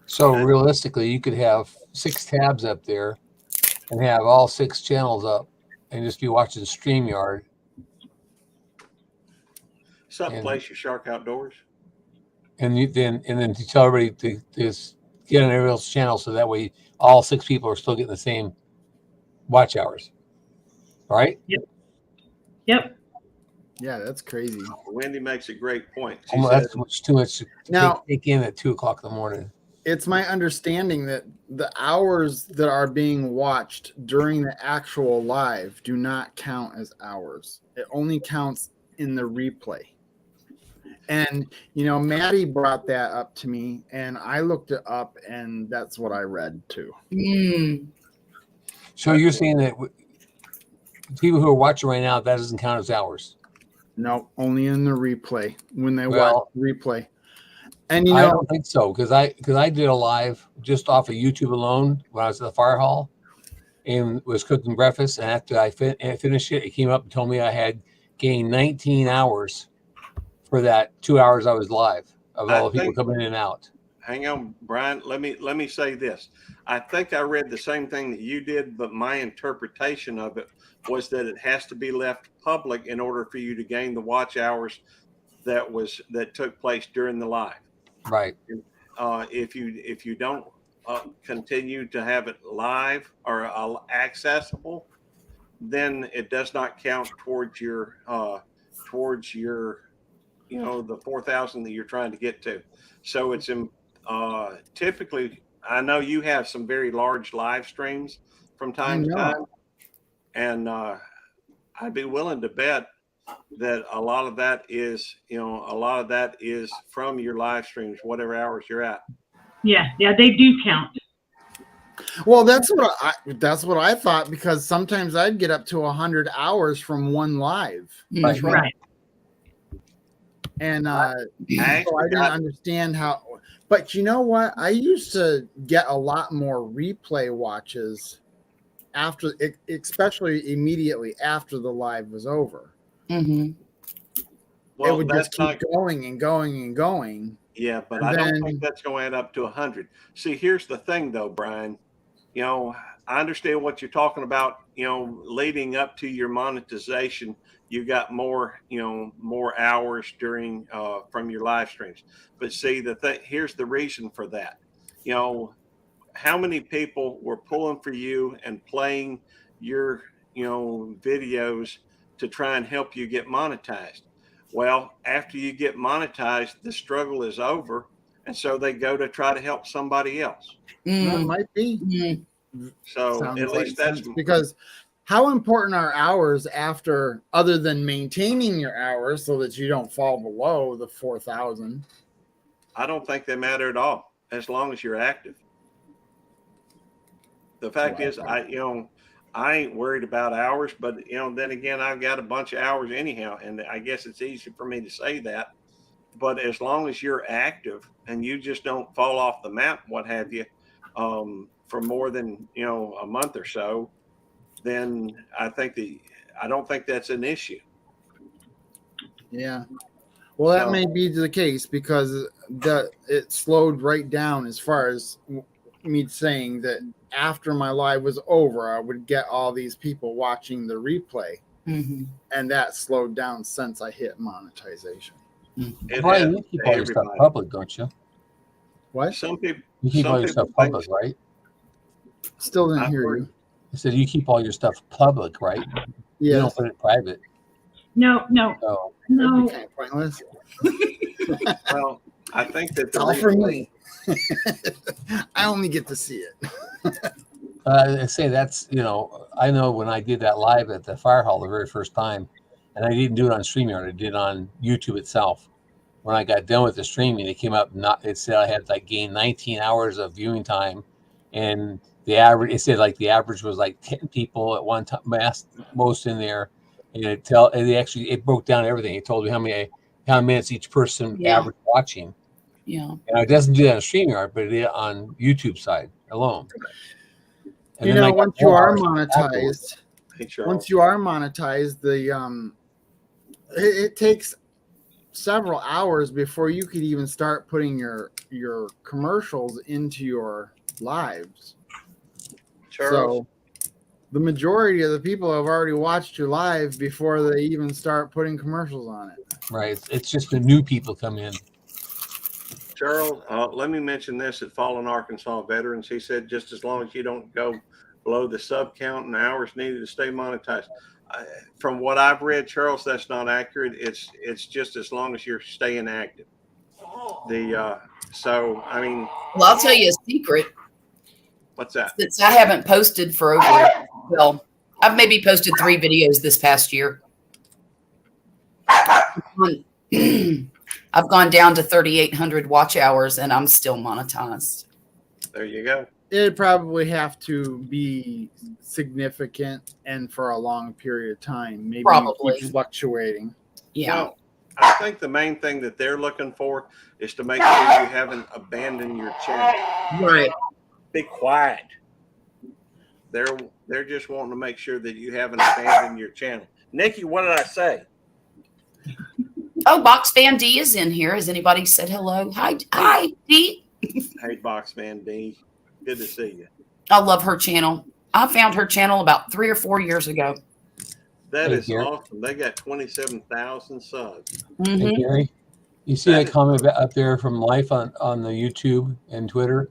So realistically, you could have 6 tabs up there and have all 6 channels up and just be watching StreamYard. Something place your Shark Outdoors. And then to tell everybody to just get on everyone's channel, so that way all 6 people are still getting the same watch hours. All right? Yep. Yeah, that's crazy. Wendy makes a great point. She That's said, too much to Now- take in at 2:00 in the morning. It's my understanding that the hours that are being watched during the actual live do not count as hours. It only counts in the replay. And, Maddie brought that up to me, and I looked it up, and that's what I read too. Mm. So you're saying that people who are watching right now, that doesn't count as hours? No, only in the replay when they Well, watch the replay. And I don't think so, because I did a live just off of YouTube alone when I was at the fire hall and was cooking breakfast. And after I finished it, it came up and told me I had gained 19 hours for that 2 hours I was live of all the people coming in and out. hang on, Brian. Let me say this. I think I read the same thing that you did, but my interpretation of it was that it has to be left public in order for you to gain the watch hours that took place during the live. Right. If you don't continue to have it live or accessible, then it does not count towards your the 4,000 that you're trying to get to. So it's typically, I know you have some very large live streams from time to time, and I'd be willing to bet that a lot of that is from your live streams, whatever hours you're at. Yeah, they do count. Well, that's what I thought, because sometimes I'd get up to 100 hours from one live. Right. And so I didn't understand how, but you know what? I used to get a lot more replay watches after, especially immediately after the live was over. Mm-hmm. Well, it would just keep going and going and going. Yeah, but I don't think that's going to add up to 100. See, here's the thing, though, Brian. I understand what you're talking about. Leading up to your monetization, you got more hours during from your live streams. But see, here's the reason for that. How many people were pulling for you and playing your videos to try and help you get monetized? Well, after you get monetized, the struggle is over, and so they go to try to help somebody else. That might be. So Sounds at least like that's sense, because how important are hours after, other than maintaining your hours so that you don't fall below the 4,000? I don't think they matter at all, as long as you're active. The fact is, I ain't worried about hours, but then again, I've got a bunch of hours anyhow, and I guess it's easy for me to say that. But as long as you're active and you just don't fall off the map, what have you, for more than a month or so, then I don't think that's an issue. Yeah. Well, that may be the case, because it slowed right down as far as me saying that after my live was over, I would get all these people watching the replay, and that slowed down since I hit monetization. Brian, you keep all your stuff public, don't you? What? Some people. You keep all your stuff public, right? Still didn't hear you. I said you keep all your stuff public, right? You Yes. don't put it private. No. That'd be kind of pointless. Well, I think that It's all for me. I only get to see it. I say that's, I know when I did that live at the fire hall the very first time, and I didn't do it on StreamYard, I did it on YouTube itself. When I got done with the streaming, it came up, it said I had gained 19 hours of viewing time, and it said the average was 10 people at one time, most in there. And it broke down everything. It told me how many minutes each person average watching. Yeah. And it doesn't do that on StreamYard, but it did on YouTube side alone. And once you are monetized, it takes several hours before you could even start putting your commercials into your lives. Charles, So the majority of the people have already watched you live before they even start putting commercials on it. Right. It's just the new people come in. Charles, let me mention this at Fallen Arkansas Veterans. He said just as long as you don't go below the sub count and hours needed to stay monetized. From what I've read, Charles, that's not accurate. It's just as long as you're staying active. So I mean, Well, I'll tell you a secret. what's that? Since I haven't posted for over, well, I've maybe posted 3 videos this past year. I've gone down to 3,800 watch hours and I'm still monetized. There you go. It'd probably have to be significant and for a long period of time. Maybe Probably. keep fluctuating. Yeah. Well, I think the main thing that they're looking for is to make sure you haven't abandoned your channel. Right. Be quiet. They're just wanting to make sure that you haven't abandoned your channel. Nikki, what did I say? Oh, Box Fan D is in here. Has anybody said hello? Hi, D. Hey, Boxman D. Good to see you. I love her channel. I found her channel about 3 or 4 years ago. That Hey, is Gary. awesome. They got 27,000 subs. Mhm. Hey, Gary, you see that comment up there from Life on the YouTube and Twitter?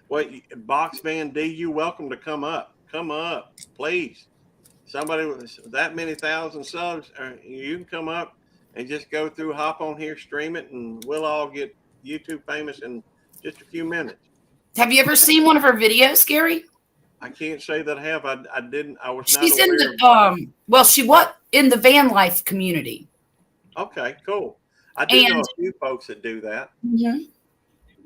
Well, Boxman D, you welcome to come up. Come up, please. Somebody with that many thousand subs, you can come up and just go through, hop on here, stream it, and we'll all get YouTube famous in just a few minutes. Have you ever seen one of her videos, Gary? I can't say that I have. I didn't. I was not She's in aware. the well, she what in the van life community. Okay, cool. I do know And- a few folks that do that. Mm-hmm.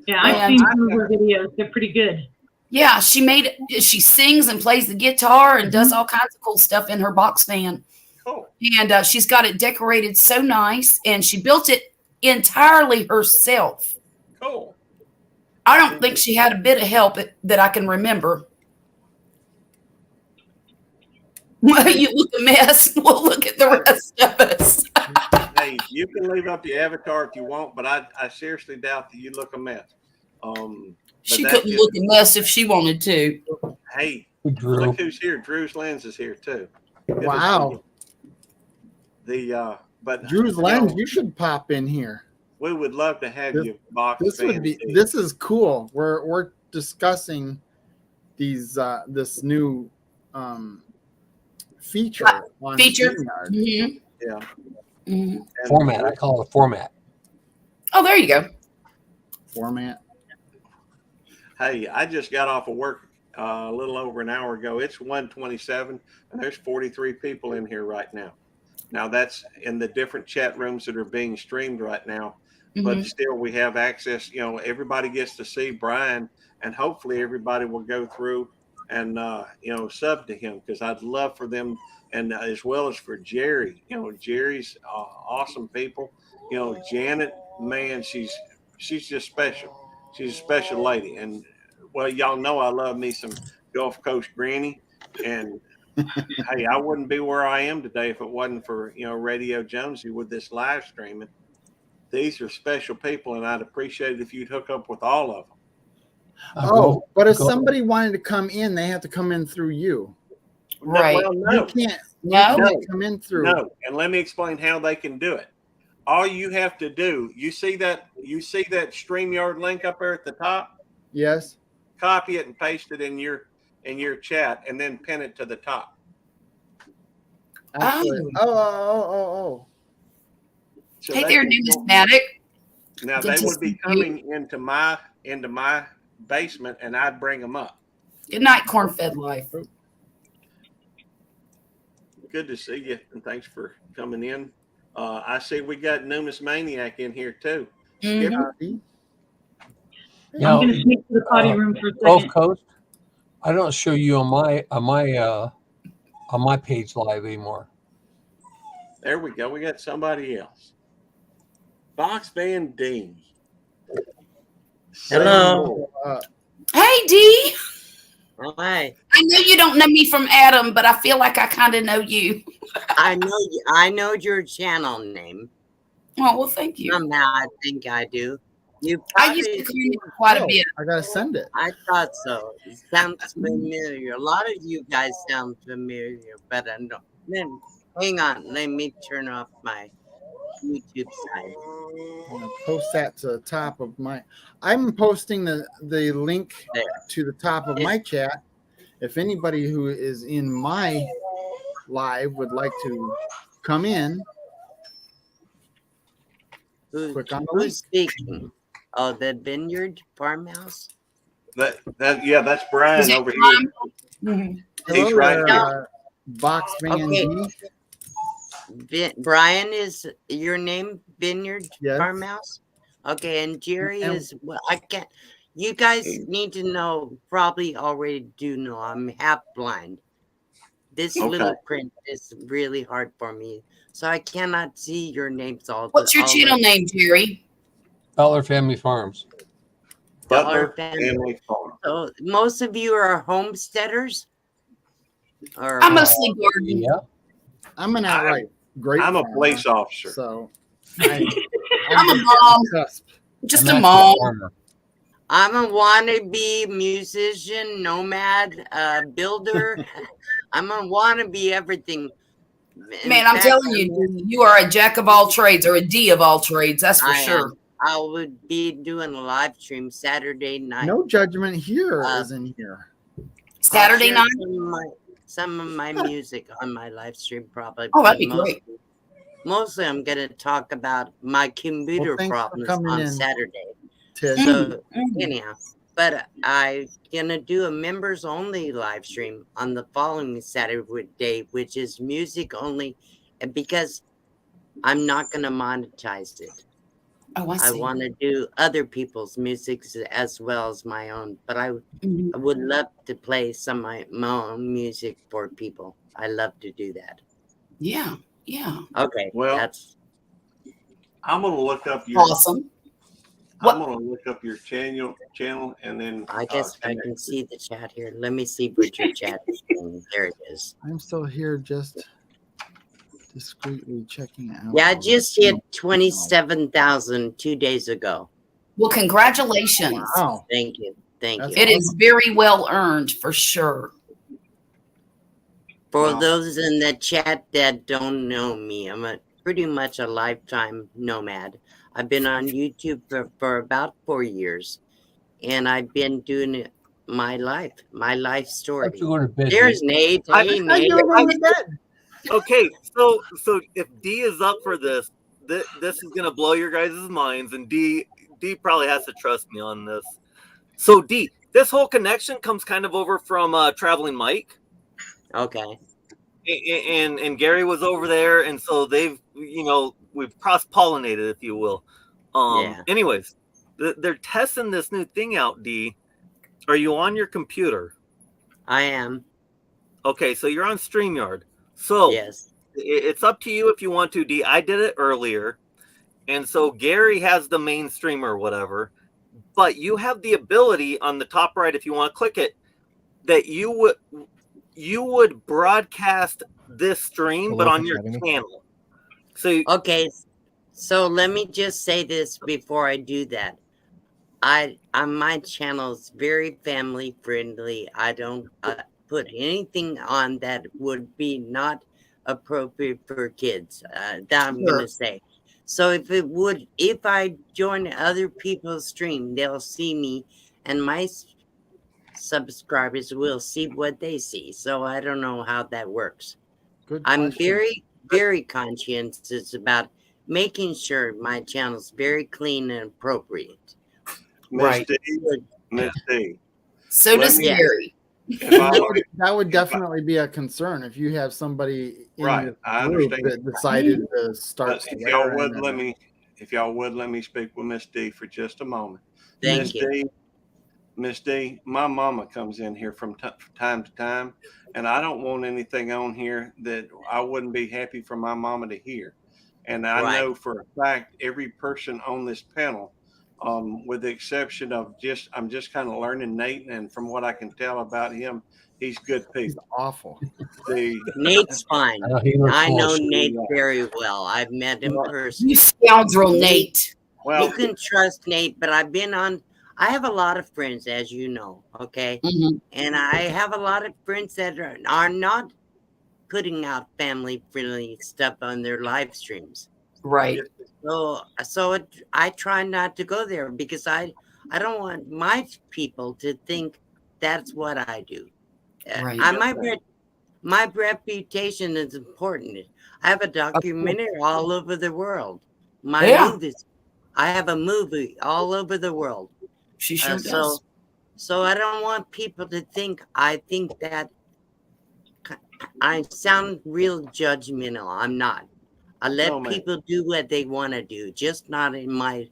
Yeah, I've And- seen some of her videos. They're pretty good. Yeah, she made it. She sings and plays the guitar and does all kinds of cool stuff in her box van. Cool. And she's got it decorated so nice, and she built it entirely herself. Cool. I don't think she had a bit of help that I can remember. Well, you look a mess. Well, look at the rest of us. Hey, you can leave up your avatar if you want, but I seriously doubt that you look a mess. She that's couldn't just- look a mess if she wanted to. Hey, Drew. look who's here. Drew's Lens is here too. Good to see Wow. you. But Drew's you Lens, know, you should pop in here. we would love to have This- you, Box. This would Fan be D. this is cool. We're discussing these this new feature on Feature? StreamYard. Mhm. Yeah. Mhm. And- Format. I call it a format. Oh, there you go. Format. Hey, I just got off of work a little over an hour ago. It's 1:27, and there's 43 people in here right now. Now that's in the different chat rooms that are being streamed right now. But Mhm. still, we have access. You know, everybody gets to see Brian, and hopefully, everybody will go through and sub to him, because I'd love for them, and as well as for Jerry. You know, Jerry's awesome people. You know, Janet, man, she's just special. She's a special lady, and well, y'all know I love me some Gulf Coast Granny, and hey, I wouldn't be where I am today if it wasn't for Radio Jonesy with this live streaming. These are special people, and I'd appreciate it if you'd hook up with all of them. Oh, but if go- somebody wanted to come in, they have to come in through you. Right. Well, You no, can't. No? You can't come in through. no, and let me explain how they can do it. All you have to do, you see that StreamYard link up there at the top? Yes. Copy it and paste it in your chat, and then pin it to the top. Actually. Oh. So Hey they there, can go- numismatic. Now Good they to would be see you. coming into my basement, and I'd bring them up. Good night, corn-fed life. Good to see you, and thanks for coming in. I see we got Numis Maniac in here too. Mhm. Copy. Now, I'm going to sneak to the potty room for a Gulf second. Coast. I don't show you on my page live anymore. There we go. We got somebody else. Box Van D. Hello. Hey, D. Oh, hi. I know you don't know me from Adam, but I feel like I kind of know you. I know your channel name. Oh, well, thank you. Somehow I think I do. You I used to probably, comment quite a Oh, bit. I gotta send it. I thought so. It sounds familiar. A lot of you guys sound familiar, but I don't. Then, hang on. Let me turn off my YouTube side. I'm gonna post that to the top of my. I'm posting the link There. to the top of my chat. If anybody who is in my live would like to come in, click on the link. Who's speaking? Oh, the Vineyard Farmhouse? Yeah, that's Brian Is it over here. Brian? Mhm. He's Hello right there, here. Box Van Okay. D. Brian is your name, Vineyard Yes. Farmhouse? Okay, and Jerry And- is, well, I can't, you guys need to know, probably already do know, I'm half blind. This Okay. little print is really hard for me, so I cannot see your names all. What's your all channel name, Jerry? Butler Family Farms. Butler Family. Family Farm. So most of you are homesteaders? Or I mostly garden. Yeah. I'm an outright great. I'm a farmer, police officer. So I'm a on mom, the cusp. just I'm a actually mom. farmer. I'm a wannabe musician, nomad, builder. I'm a wannabe everything. In Man, I'm fact, telling you, you are a jack of all trades or a D of all trades. That's for I sure. am. I would be doing a live stream Saturday night. No judgment here Uh, is in here. Saturday I'll night. share some of my music on my live stream, probably. Oh, that'd but be great. Mostly, I'm going to talk about my computer Well, thanks for problems coming on in. Saturday. Tish. So Mm. anyhow, but I'm gonna do a members only live stream on the following Saturday, which is music only, and because I'm not gonna monetize it. Oh, I I see. want to do other people's music as well as my own, but I Mhm. would love to play some of my own music for people. I love to do that. Yeah, yeah. Okay, Well, that's I'm gonna look up your. Awesome. I'm gonna look up your channel, and then I guess I connect can it. see the chat here. Let me see what your chat is saying. There it is. I'm still here, just discreetly checking out. Yeah, I just hit 27,000 2 days ago. Well, congratulations. Wow. Thank you. Thank That's you. It is very well earned for sure. For Wow. those in the chat that don't know me, I'm pretty much a lifetime nomad. I've been on YouTube for about 4 years, and I've been doing it my life story. Have to go to bed. There's Nate. I- Hey, How Nate. you going to bed? Okay, so if D is up for this, this is gonna blow your guys' minds, and D probably has to trust me on this. So D, this whole connection comes kind of over from Traveling Mike, Okay. and Gary was over there, and so they've we've cross pollinated, if you will. Yeah. Anyways, they're testing this new thing out. D, are you on your computer? I am. Okay, so you're on StreamYard. So Yes. it's up to you if you want to, D. I did it earlier. And so Gary has the main stream or whatever. But you have the ability on the top right, if you want to click it, that you would broadcast this stream, but on your channel. So Okay. So let me just say this before I do that. On my channel is very family friendly. I don't put anything on that would be not appropriate for kids. That I'm Sure. gonna say. So if I join other people's stream, they'll see me, and my subscribers will see what they see. So I don't know how that works. Good I'm question. very, very conscientious about making sure my channel's very clean and appropriate. Miss Right. D, Miss D. So Let does me- Gary. If I, That would definitely be a concern if you have somebody in Right, your I group understand. that decided to start. if y'all swearing would or- let me speak with Miss D for just a moment. Thank Miss you. D, Miss D, my mama comes in here from time to time, and I don't want anything on here that I wouldn't be happy for my mama to hear. And I Right. know for a fact every person on this panel, with the exception of I'm just kind of learning Nate, and from what I can tell about him, he's good He's people. awful. Nate's fine. I know he looks I know bullshit. Nate very well. I've met him personally. You scoundrel, Nate. Well, You can trust Nate, but I have a lot of friends, as you know, okay? Mhm. And I have a lot of friends that are not putting out family-friendly stuff on their live streams. Right. I try not to go there because I don't want my people to think that's what I do. Right. My reputation is important. I have a documentary all over the world. My Yeah. movies. I have a movie all over the world. She sure does. So I don't want people to think I think that I sound real judgmental. I'm not. I let No, ma'am. people do what they want to do, just not in my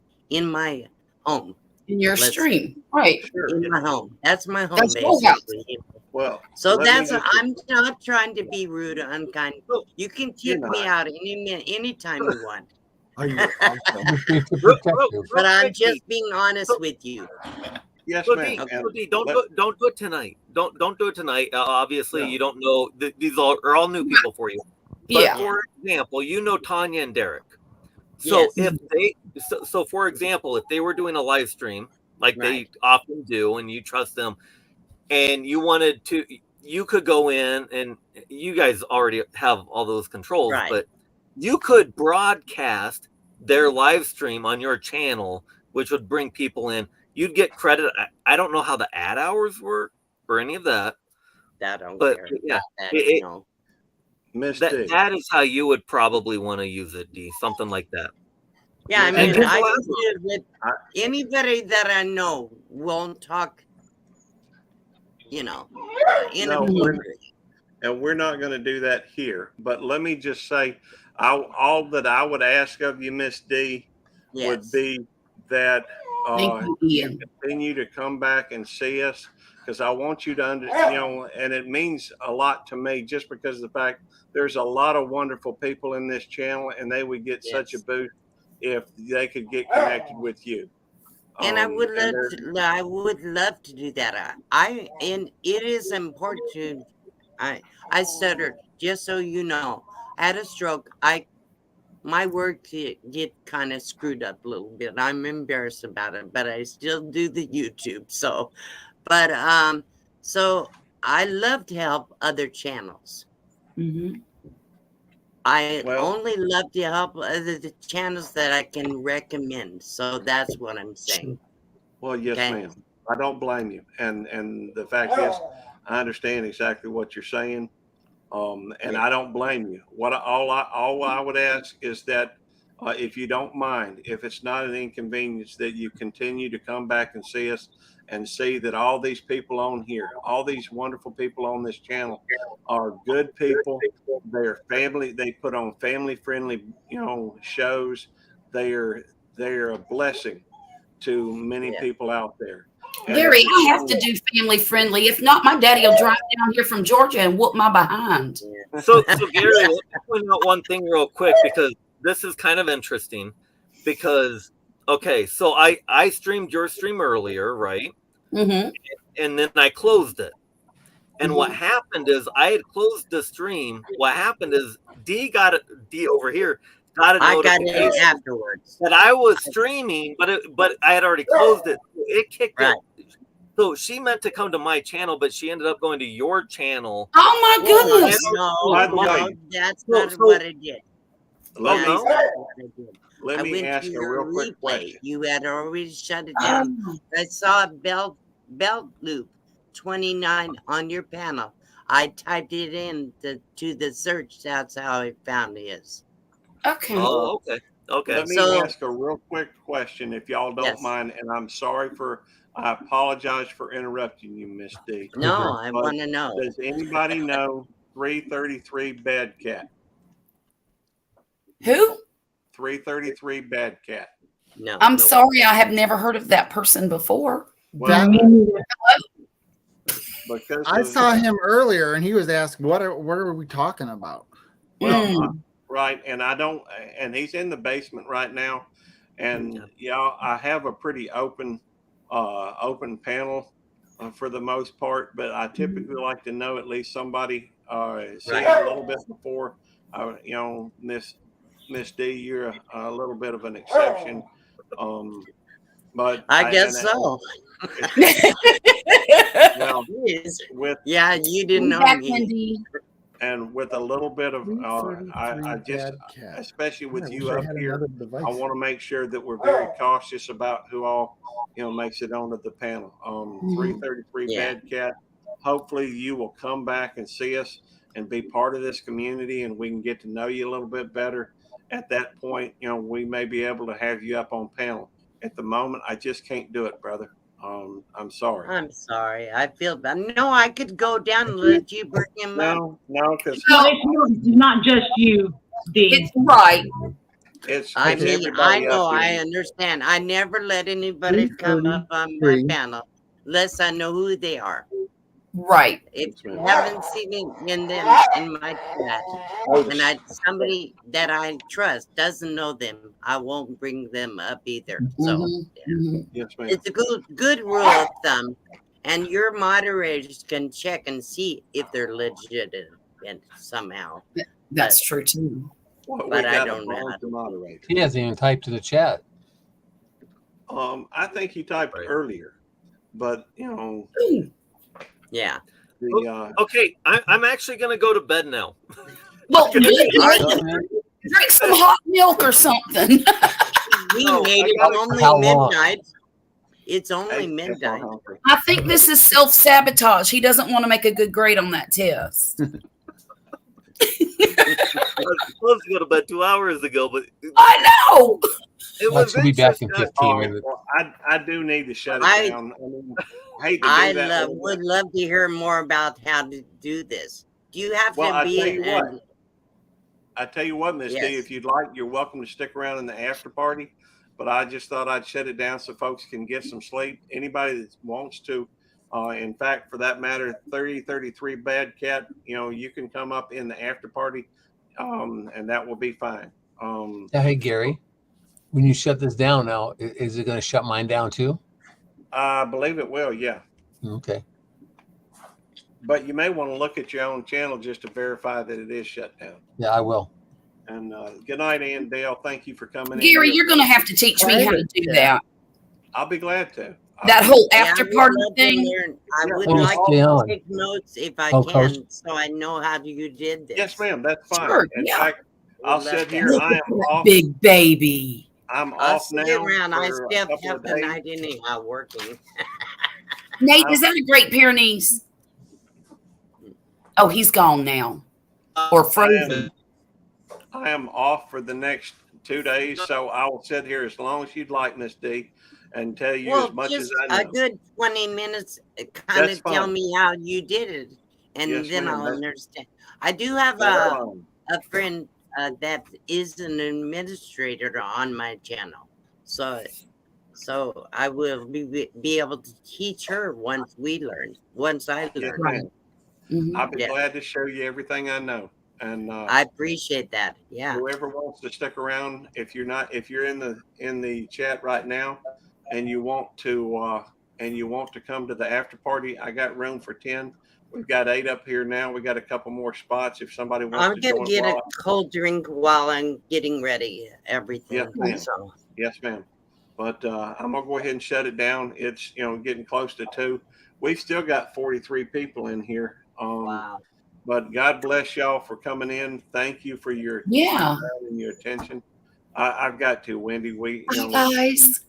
home. In your Let's- stream. Right. Sure. In my home. That's my home, That's your house. basically. Well, So let me that's just- I'm not trying to be rude or unkind. You can You're kick me not. out anytime you want. Oh, you're awesome. Just being too Real- protective. real But I'm quick, just being honest with you. Yes, So, ma'am. D, And so D, don't let- don't do it tonight. Don't do it tonight. Obviously, No. you don't know. These are all new people for you. But Yeah. for example, you know Tanya and Derek. So Yes. if they, so for example, if they were doing a live stream like Right. they often do, and you trust them, and you wanted to, you could go in, and you guys already have all those controls, Right. but you could broadcast their live stream on your channel, which would bring people in. You'd get credit. I don't know how the ad hours work or any of that. I don't But, care yeah, about that. it- No. Miss D. That is how you would probably want to use it, D. Something like that. Yeah, I And mean, just- I can do it with anybody that I know won't talk, No, inappropriately. and we're not going to do that here. But let me just say, all that I would ask of you, Miss D, would Yes. be that Thank you, Ian. continue to come back and see us, because I want you to and it means a lot to me just because of the fact there's a lot of wonderful people in this channel, and they would get such a Yes. boost if they could get connected with you. And I would and love to do that. And it is important to. I stuttered. Just so you know, I had a stroke. My work get kind of screwed up a little bit. I'm embarrassed about it, but I still do the YouTube. So I love to help other channels. Mhm. I Well- only love to help the channels that I can recommend. So that's what I'm saying. Well, yes, Okay. ma'am. I don't blame you. And the fact is, I understand exactly what you're saying. And I don't blame you. All I would ask is that if you don't mind, if it's not an inconvenience, that you continue to come back and see us and see that all these people on here, all these wonderful people on this channel are good people. They're family. They put on family friendly, shows. They're a blessing to many Yeah. people out there. And Gary, if I you have to do family friendly. If not, my daddy will drive down here from Georgia and whoop my behind. So Gary, let me point out one thing real quick, because this is kind of interesting. Because okay, so I streamed your stream earlier, right? Mm-hmm. And then I closed it. And what Mhm. happened is I had closed the stream. What happened is D over here got a I got in notification afterwards. that I was streaming, but I had already closed it. It kicked Right. it. So she meant to come to my channel, but she ended up going to your channel. Oh my goodness. By the No, way- that's So- not so- what I did. let That's me no? not what I did. let I me went ask to a your real quick replay. question. You had already shut it down. Oh, I saw a belt loop 29 on your panel. I typed it in to the search. That's how I found it. okay. Oh, okay. Okay. Let me So- ask a real quick question, if y'all don't Yes. mind, and I apologize for interrupting you, Miss D. No, I But want to know. Does anybody know 333 Bad Cat? Who? 333 Bad Cat. No. I'm no. sorry, I have never heard of that person before. Well, because I of- saw him earlier, and he was asked, "What are we talking about?" Well, Mm. right, and he's in the basement right now, and I have a pretty open panel for the most part, but I typically like to know at least somebody see Right. a little bit before. Miss D, you're a little bit of an exception But I guess so. Now, Yes. with Yeah, you didn't know Back, me. Wendy. and with a little bit of, I just, especially with you up here, I want to make sure that we're very cautious about who all, makes it onto the panel. 333 Yeah. Bad Cat. Hopefully, you will come back and see us and be part of this community, and we can get to know you a little bit better. At that point, we may be able to have you up on panel. At the moment, I just can't do it, brother. I'm sorry. I'm sorry. I feel bad. No, I could go down and let you bring him up. No, because No, it's not just you, Dean. It's right. it's I mean, I everybody know, up I here. understand. I never let anybody come up on my panel unless I know who they are. Right. If Yes, you ma'am. haven't seen them in my chat, and somebody that I trust doesn't know them, I won't bring them up either. So Mhm, mhm. Yes, ma'am. it's a good rule of thumb, and your moderators can check and see if they're legitimate somehow. That's true too. Well, but we I got don't a know how volunteer moderator. He hasn't even typed to the chat. I think he typed Right. earlier, but Ooh, Yeah. the Okay, I'm actually gonna go to bed now. well, Good. drink some hot milk or something. We No, made I it got it. only How long? midnight. It's hey, only F.R. midnight. Humphrey. I think this is self-sabotage. He doesn't want to make a good grade on that test. I was supposed to go to bed 2 hours ago, but I know. it Well, was she'll be back in interesting. 15 All right, minutes. well, I do need to shut it I- down. I hate to do that. would love to hear more about how to do this. Do you have Well, to I be tell you in? what. I tell you what, Miss D, Yes. if you'd like, you're welcome to stick around in the after party. But I just thought I'd shut it down so folks can get some sleep. Anybody that wants to, in fact, for that matter, 3033 Bad Cat, you can come up in the after party, and that will be fine. Now, hey, Gary, when you shut this down now, is it going to shut mine down too? I believe it will, yeah. Okay. But you may want to look at your own channel just to verify that it is shut down. Yeah, I will. And good night, Ann Dale. Thank you for coming Gary, in. you're going to have to teach me how to do that. I'll be glad to. That whole Yeah, I after would party love to thing. learn. I would Oh, like stay to on. take notes if I Oh, can, Coach. so I know how you did this. Yes, ma'am. That's fine. Sure, In yeah. fact, I'll Would love sit that. here. Look I at am that off. big baby. I'm I'll off sit now around. I for a still couple have of the days. night anyhow working. Nate, is that a Great Pyrenees? Oh, he's gone now. Or frozen. I am off for the next 2 days, so I will sit here as long as you'd like, Miss D, and tell you Well, as much just as I a know. good 20 minutes, kind That's of tell fine. me how you did it, and Yes, then ma'am. I'll That's- understand. I do have That's a fine. friend that is an administrator on my channel, so I will be able to teach her once I Yes, learn. ma'am. Mhm. I'll be Yeah. glad to show you everything I know. And I appreciate that. Yeah. whoever wants to stick around, if you're in the chat right now, and you want to come to the after party, I got room for 10. We've got 8 up here now. We got a couple more spots if somebody wants I'm to gonna join. get a cold drink while I'm getting ready. Everything. Yes, ma'am. So Yes, ma'am. But I'm gonna go ahead and shut it down. It's getting close to 2. We've still got 43 people in here. wow. But God bless y'all for coming in. Thank you for your Yeah. time and your attention. I've got to, Wendy. Bye, guys.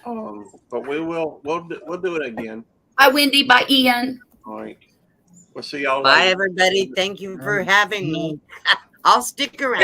But we'll do it again. Bye, Wendy. Bye, Ian. All right. We'll see y'all Bye, later. everybody. Thank you for having me. I'll stick around.